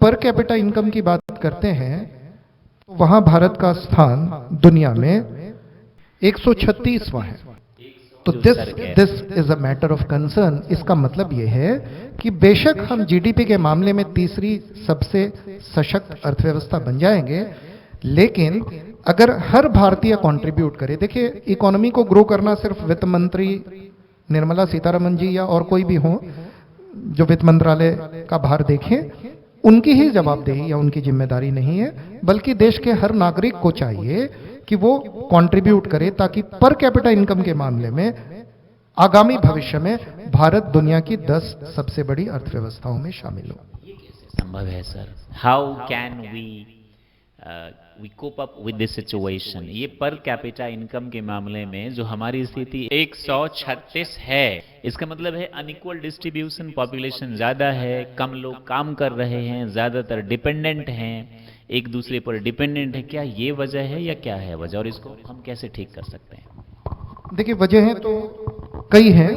पर कैपिटा इनकम की बात करते हैं तो वहां भारत का स्थान दुनिया में 136वां है। तो this is a matter of concern. इसका मतलब यह है कि बेशक हम जीडीपी के मामले में तीसरी सबसे सशक्त अर्थव्यवस्था बन जाएंगे, लेकिन अगर हर भारतीय कंट्रीब्यूट करे, देखिए इकोनॉमी को ग्रो करना सिर्फ वित्त मंत्री निर्मला सीतारमण जी या और कोई भी हो जो वित्त मंत्रालय का भार देखें, उनकी ही जवाबदेही या उनकी जिम्मेदारी नहीं है, बल्कि देश के हर नागरिक को चाहिए कि वो कंट्रीब्यूट करे ताकि पर कैपिटा इनकम के मामले में आगामी भविष्य में भारत दुनिया की 10 सबसे बड़ी अर्थव्यवस्थाओं में शामिल हो। संभव है सर? How can we cope up with this situation? ये पर कैपिटा इनकम के मामले में जो हमारी स्थिति 136 है, इसका मतलब है अनइक्वल डिस्ट्रीब्यूशन, पॉपुलेशन ज़्यादा है, कम लोग काम कर रहे हैं, ज़्यादातर डिपेंडेंट हैं, एक दूसरे पर डिपेंडेंट है। क्या ये वजह है या क्या है वजह, और इसको हम कैसे ठीक कर सकते हैं? देखिए, वजह तो कई हैं,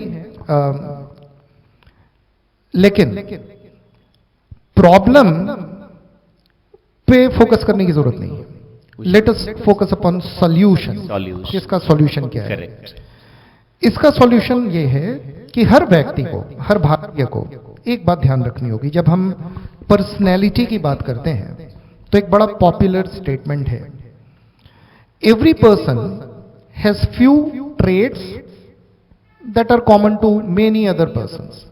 लेकिन प्रॉब्लम पे फोकस करने की जरूरत नहीं है। Let us focus upon solution. इसका सॉल्यूशन क्या है? करेक्ट। इसका सॉल्यूशन ये है कि हर व्यक्ति को, हर भारतीय को एक बात ध्यान रखनी होगी। जब हम पर्सनैलिटी की बात करते हैं तो एक बड़ा पॉपुलर स्टेटमेंट है, every person has few traits that are common to many other persons.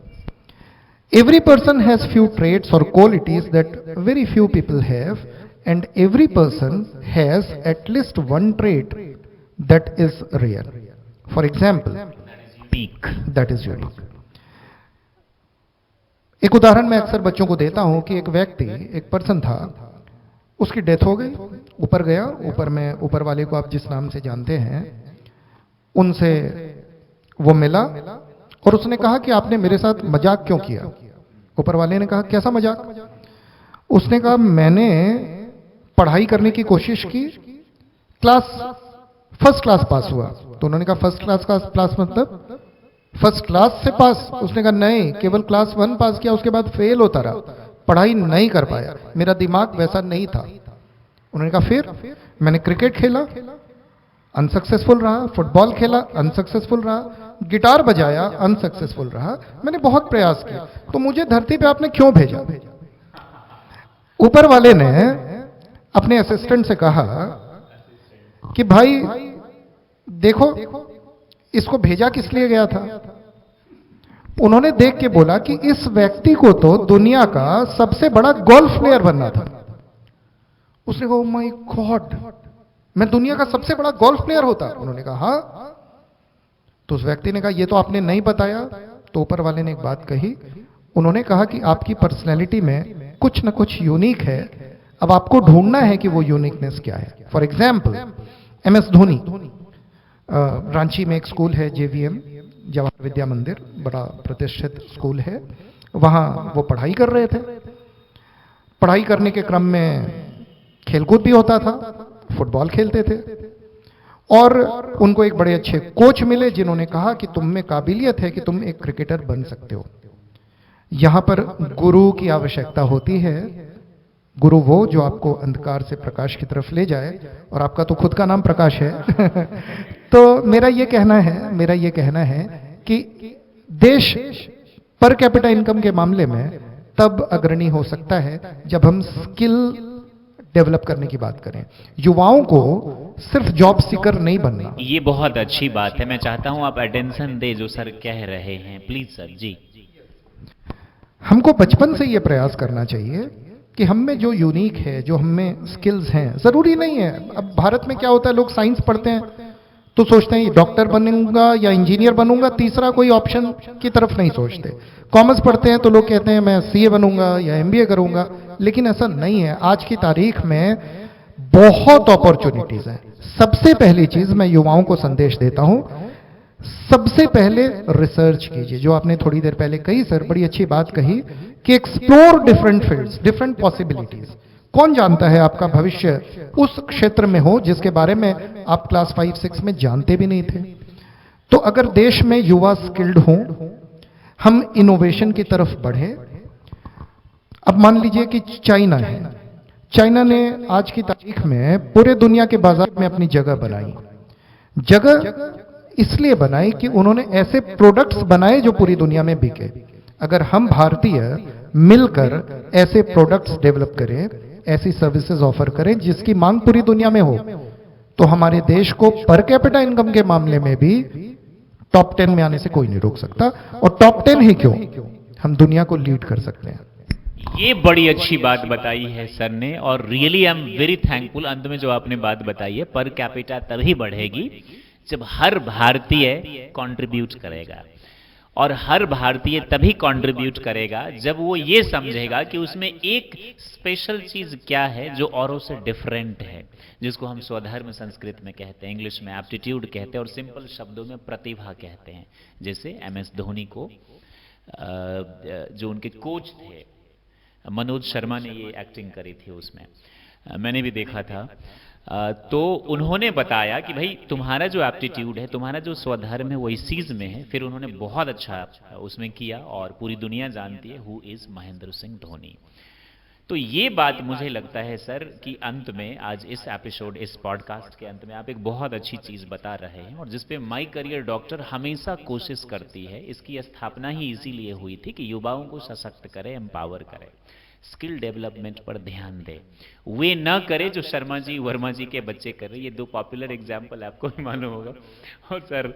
Every person has few traits or qualities that very few people have, and every person has at least one trait that is rare. For example, Peak. that is unique. एक उदाहरण मैं अक्सर बच्चों को देता हूं कि एक व्यक्ति, एक पर्सन था, उसकी डेथ हो गई, ऊपर गया, ऊपर में ऊपर वाले को आप जिस नाम से जानते हैं उनसे वो मिला और उसने कहा कि आपने मेरे साथ मजाक क्यों किया? ऊपर वाले ने कहा, कैसा मजाक? उसने कहा, मैंने पढ़ाई करने की कोशिश की, फर्स्ट क्लास पास हुआ। तो उन्होंने कहा, फर्स्ट क्लास का पास मतलब फर्स्ट क्लास से पास? उसने कहा, नहीं, केवल क्लास 1 पास किया, उसके बाद फेल होता रहा, पढ़ाई नहीं कर पाया, मेरा दिमाग वैसा नहीं था। उन्होंने कहा, फिर? मैंने क्रिकेट खेला, अनसक्सेसफुल रहा, फुटबॉल खेला, अनसक्सेसफुल रहा, गिटार बजाया, अनसक्सेसफुल रहा, मैंने बहुत प्रयास किया, तो मुझे धरती पे आपने क्यों भेजा? ऊपर वाले ने अपने असिस्टेंट से कहा कि भाई देखो, इसको भेजा किस लिए गया था? उन्होंने देख के बोला कि इस व्यक्ति को तो दुनिया का सबसे बड़ा गोल्फ प्लेयर बनना था। उसने कहा, ओह माय गॉड, मैं दुनिया का सबसे बड़ा गोल्फ प्लेयर होता? उन्होंने कहा, हाँ। तो उस व्यक्ति ने कहा, ये तो आपने नहीं बताया। तो ऊपर वाले ने एक बात कही, उन्होंने कहा कि आपकी पर्सनैलिटी में कुछ ना कुछ यूनिक है, अब आपको ढूंढना है कि वो यूनिकनेस क्या है। For example, MS Dhoni, Ranchi में एक स्कूल है JVM, जवाहर विद्या मंदिर, बड़ा प्रतिष्ठित स्कूल है, वहां वो पढ़ाई कर रहे थे। पढ़ाई करने के क्रम में खेलकूद भी होता था, फुटबॉल खेलते थे, और उनको एक बड़े अच्छे कोच मिले जिन्होंने कहा कि तुम में काबिलियत है कि तुम एक क्रिकेटर बन सकते हो। यहां पर गुरु की आवश्यकता होती है। गुरु वो जो आपको अंधकार से प्रकाश की तरफ ले जाए, और आपका तो खुद का नाम प्रकाश है। तो मेरा ये कहना है कि देश पर कैपिटा इनकम के मामले में तब अग्रणी हो सकता है जब हम स्किल डेवलप करने की बात करें। युवाओं को सिर्फ जॉब सीकर नहीं बनना। ये बहुत अच्छी बात है, मैं चाहता हूं आप अटेंशन दे जो सर कह रहे हैं, प्लीज सर जी। हमको बचपन से ये प्रयास करना चाहिए कि हम में जो यूनिक है, जो हम में स्किल्स हैं, जरूरी नहीं है। अब भारत में क्या होता है, लोग साइंस पढ़ते हैं तो सोचते हैं डॉक्टर बनूंगा या इंजीनियर बनूंगा, तीसरा कोई ऑप्शन की तरफ नहीं सोचते। कॉमर्स पढ़ते हैं तो लोग कहते हैं मैं CA बनूंगा या MBA करूंगा, लेकिन ऐसा नहीं है। आज की तारीख में बहुत अपॉर्चुनिटीज हैं। सबसे पहली चीज मैं युवाओं को संदेश देता हूं, सबसे पहले रिसर्च कीजिए। जो आपने थोड़ी देर पहले कही सर, बड़ी अच्छी बात कही कि explore different fields, different possibilities. कौन जानता है आपका भविष्य उस क्षेत्र में हो जिसके बारे में आप क्लास 5-6 में जानते भी नहीं थे। तो अगर देश में युवा स्किल्ड हों, हम इनोवेशन की तरफ बढ़े। अब मान लीजिए कि चाइना है, चाइना ने आज की तारीख में पूरे दुनिया के बाजार में अपनी जगह बनाई। जगह इसलिए बनाई कि उन्होंने ऐसे प्रोडक्ट्स बनाए जो पूरी दुनिया में बिके। अगर हम भारतीय मिलकर ऐसे प्रोडक्ट्स डेवलप करें, ऐसी सर्विसेज ऑफर करें जिसकी मांग पूरी दुनिया में हो, तो हमारे देश को पर कैपिटा इनकम के मामले में भी टॉप 10 में आने से कोई नहीं रोक सकता। और टॉप 10 ही क्यों, हम दुनिया को लीड कर सकते हैं। ये बड़ी अच्छी बात बताई है सर ने, और really I am very thankful. अंत में जो आपने बात बताई है, पर कैपिटा तभी बढ़ेगी जब हर भारतीय कंट्रीब्यूट करेगा। और हर भारतीय तभी कंट्रीब्यूट करेगा जब वो ये समझेगा कि उसमें एक स्पेशल चीज क्या है जो औरों से डिफरेंट है, जिसको हम स्वधर्म संस्कृत में कहते हैं, इंग्लिश में एप्टीट्यूड कहते हैं, और सिंपल शब्दों में प्रतिभा कहते हैं। जैसे MS धोनी को जो उनके कोच थे मनोज शर्मा ने ये एक्टिंग करी थी उसमें, मैंने भी देखा था। तो उन्होंने बताया कि भाई तुम्हारा जो एप्टीट्यूड है, तुम्हारा जो स्वधर्म है वो इस चीज में है। फिर उन्होंने बहुत अच्छा उसमें किया और पूरी दुनिया जानती है हु इज महेंद्र सिंह धोनी। तो ये बात मुझे लगता है सर कि अंत में आज इस एपिसोड, इस पॉडकास्ट के अंत में आप एक बहुत अच्छी चीज बता रहे हैं, और जिसपे माई करियर डॉक्टर हमेशा कोशिश करती है। इसकी स्थापना ही इसीलिए हुई थी कि युवाओं को सशक्त करे, एम्पावर करे, स्किल डेवलपमेंट पर ध्यान दे, वे न करे जो शर्मा जी वर्मा जी के बच्चे कर रहे। ये दो पॉपुलर एग्जाम्पल आपको भी मालूम होगा, और सर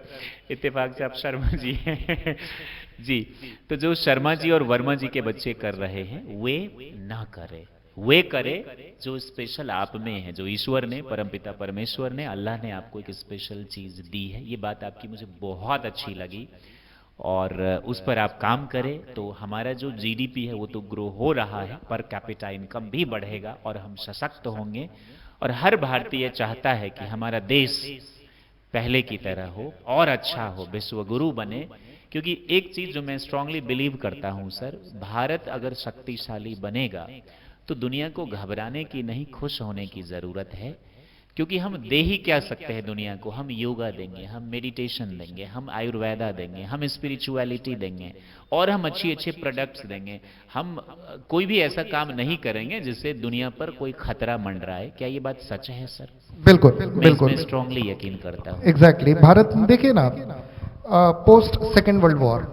इत्तेफाक से आप शर्मा जी हैं जी। तो जो शर्मा जी और वर्मा जी के बच्चे कर रहे हैं वे ना करे, वे करे जो स्पेशल आप में है, जो ईश्वर ने, परमपिता परमेश्वर ने, अल्लाह ने आपको एक स्पेशल चीज दी है। ये बात आपकी मुझे बहुत अच्छी लगी, और उस पर आप काम करें तो हमारा जो GDP है वो तो ग्रो हो रहा है, पर कैपिटा इनकम भी बढ़ेगा और हम सशक्त होंगे। और हर भारतीय चाहता है कि हमारा देश पहले की तरह हो और अच्छा हो, विश्व गुरु बने। क्योंकि एक चीज जो मैं स्ट्रांगली बिलीव करता हूं सर, भारत अगर शक्तिशाली बनेगा तो दुनिया को घबराने की नहीं, खुश होने की जरूरत है। क्योंकि हम दे ही क्या सकते हैं दुनिया को, हम योगा देंगे, हम मेडिटेशन देंगे, हम आयुर्वेदा देंगे, हम स्पिरिचुअलिटी देंगे, और हम अच्छी अच्छे प्रोडक्ट्स देंगे। हम कोई भी ऐसा काम नहीं करेंगे जिससे दुनिया पर कोई खतरा मंडराए। क्या ये बात सच है सर? बिल्कुल मैं बिल्कुल इसमें स्ट्रांगली यकीन करता हूँ। एग्जैक्टली। भारत देखिए ना, पोस्ट सेकेंड वर्ल्ड वॉर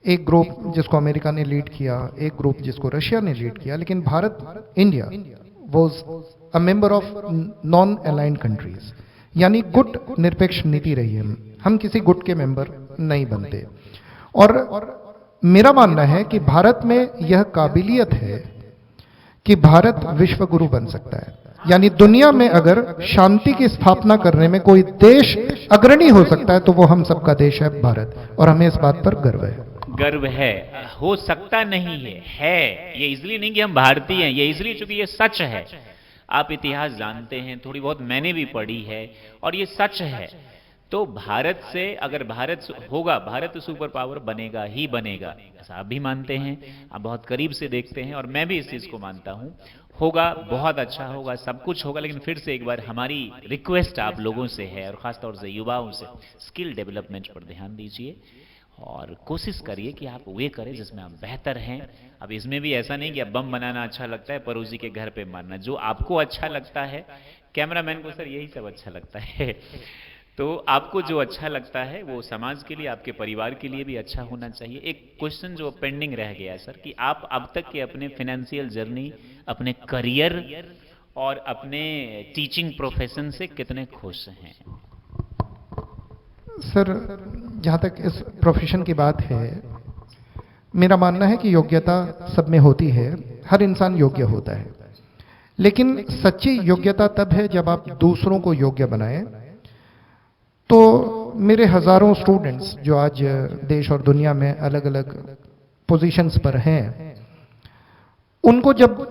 एक ग्रुप जिसको अमेरिका ने लीड किया, एक ग्रुप जिसको रशिया ने लीड किया, लेकिन Bharat, India was a member of non aligned countries, यानी गुट निरपेक्ष नीति रही है। हम किसी गुट के मेंबर नहीं बनते। और मेरा मानना है कि भारत में यह काबिलियत है कि भारत विश्व गुरु बन सकता है। यानी दुनिया में अगर शांति की स्थापना करने में कोई देश अग्रणी हो सकता है तो वो हम सबका देश है भारत, और हमें इस बात पर गर्व है। गर्व है, हो सकता नहीं है। ये इसलिए नहीं कि हम भारतीय हैं, ये इसलिए चूंकि ये सच है। आप इतिहास जानते हैं, थोड़ी बहुत मैंने भी पढ़ी है, और ये सच है। तो भारत से अगर भारत होगा, भारत सुपर पावर बनेगा ही बनेगा, ऐसा आप भी मानते हैं, आप बहुत करीब से देखते हैं, और मैं भी इस चीज को मानता हूं। होगा, बहुत अच्छा होगा, सब कुछ होगा। लेकिन फिर से एक बार हमारी रिक्वेस्ट आप लोगों से है, और खासतौर से युवाओं से, स्किल डेवलपमेंट पर ध्यान दीजिए और कोशिश करिए कि आप वे करें जिसमें आप बेहतर हैं। अब इसमें भी ऐसा नहीं कि अब बम बनाना अच्छा लगता है, पड़ोसी के घर पे मारना। जो आपको अच्छा लगता है, कैमरामैन को सर यही सब अच्छा लगता है, तो आपको जो अच्छा लगता है वो समाज के लिए, आपके परिवार के लिए भी अच्छा होना चाहिए। एक क्वेश्चन जो पेंडिंग रह गया है सर, कि आप अब तक के अपने फाइनेंशियल जर्नी, अपने करियर और अपने टीचिंग प्रोफेशन से कितने खुश हैं? सर, जहाँ तक इस प्रोफेशन की बात है, मेरा मानना है कि योग्यता सब में होती है, हर इंसान योग्य होता है। लेकिन सच्ची योग्यता तब है जब आप दूसरों को योग्य बनाएं। तो मेरे हजारों स्टूडेंट्स जो आज देश और दुनिया में अलग अलग पोजीशंस पर हैं, उनको जब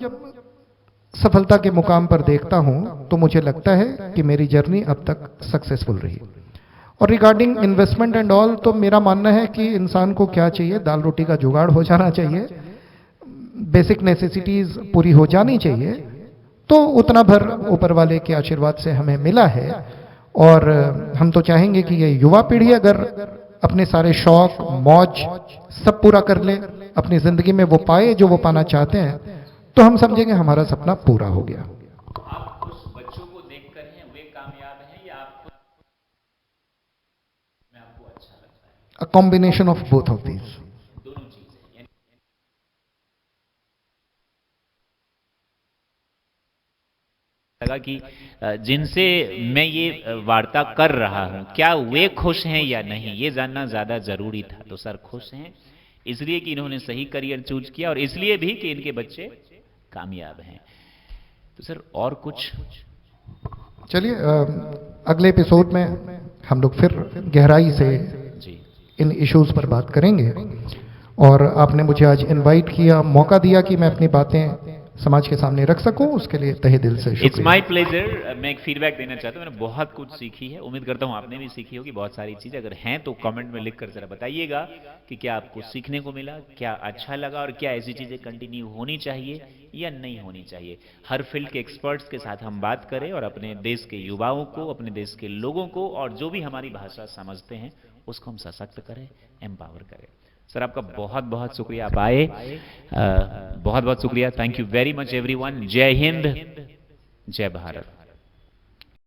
सफलता के मुकाम पर देखता हूं तो मुझे लगता है कि मेरी जर्नी अब तक सक्सेसफुल रही। और रिगार्डिंग इन्वेस्टमेंट एंड ऑल, तो मेरा मानना है कि इंसान को क्या चाहिए, दाल रोटी का जुगाड़ हो जाना चाहिए, बेसिक नेसेसिटीज पूरी हो जानी चाहिए। तो उतना भर ऊपर वाले के आशीर्वाद से हमें मिला है। और हम तो चाहेंगे कि ये युवा पीढ़ी अगर अपने सारे शौक, मौज सब पूरा कर ले, अपनी जिंदगी में वो पाए जो वो पाना चाहते हैं, तो हम समझेंगे हमारा सपना पूरा हो गया। आप उस बच्चों को देखकर हैं वे कामयाब हैं, या आपको अच्छा लगता है? A combination of both of these. दोनों चीजें। लगा कि जिनसे मैं ये वार्ता कर रहा हूं, क्या वे खुश हैं या नहीं, ये जानना ज्यादा जरूरी था। तो सर खुश हैं, इसलिए कि इन्होंने सही करियर चूज किया, और इसलिए भी कि इनके बच्चे कामयाब हैं। तो सर और कुछ? चलिए, अगले एपिसोड में हम लोग फिर गहराई से जी इन इश्यूज पर बात करेंगे। और आपने मुझे आज इनवाइट किया, मौका दिया कि मैं अपनी बातें समाज के सामने रख सकूं, उसके लिए तहे दिल से इट्स शुक्रिया। My pleasure. मैं एक फीडबैक देना चाहता हूँ, मैंने बहुत कुछ सीखी है, उम्मीद करता हूँ आपने भी सीखी होगी बहुत सारी चीज़ें। अगर हैं तो कमेंट में लिख कर जरा बताइएगा कि क्या आपको सीखने को मिला, क्या अच्छा लगा, और क्या ऐसी चीज़ें कंटिन्यू होनी चाहिए या नहीं होनी चाहिए। हर फील्ड के एक्सपर्ट्स के साथ हम बात करें और अपने देश के युवाओं को, अपने देश के लोगों को, और जो भी हमारी भाषा समझते हैं उसको हम सशक्त करें, एम्पावर करें। सर आपका बहुत बहुत शुक्रिया, आप आए, बहुत बहुत शुक्रिया। Thank you very much everyone. जय हिंद, जय भारत।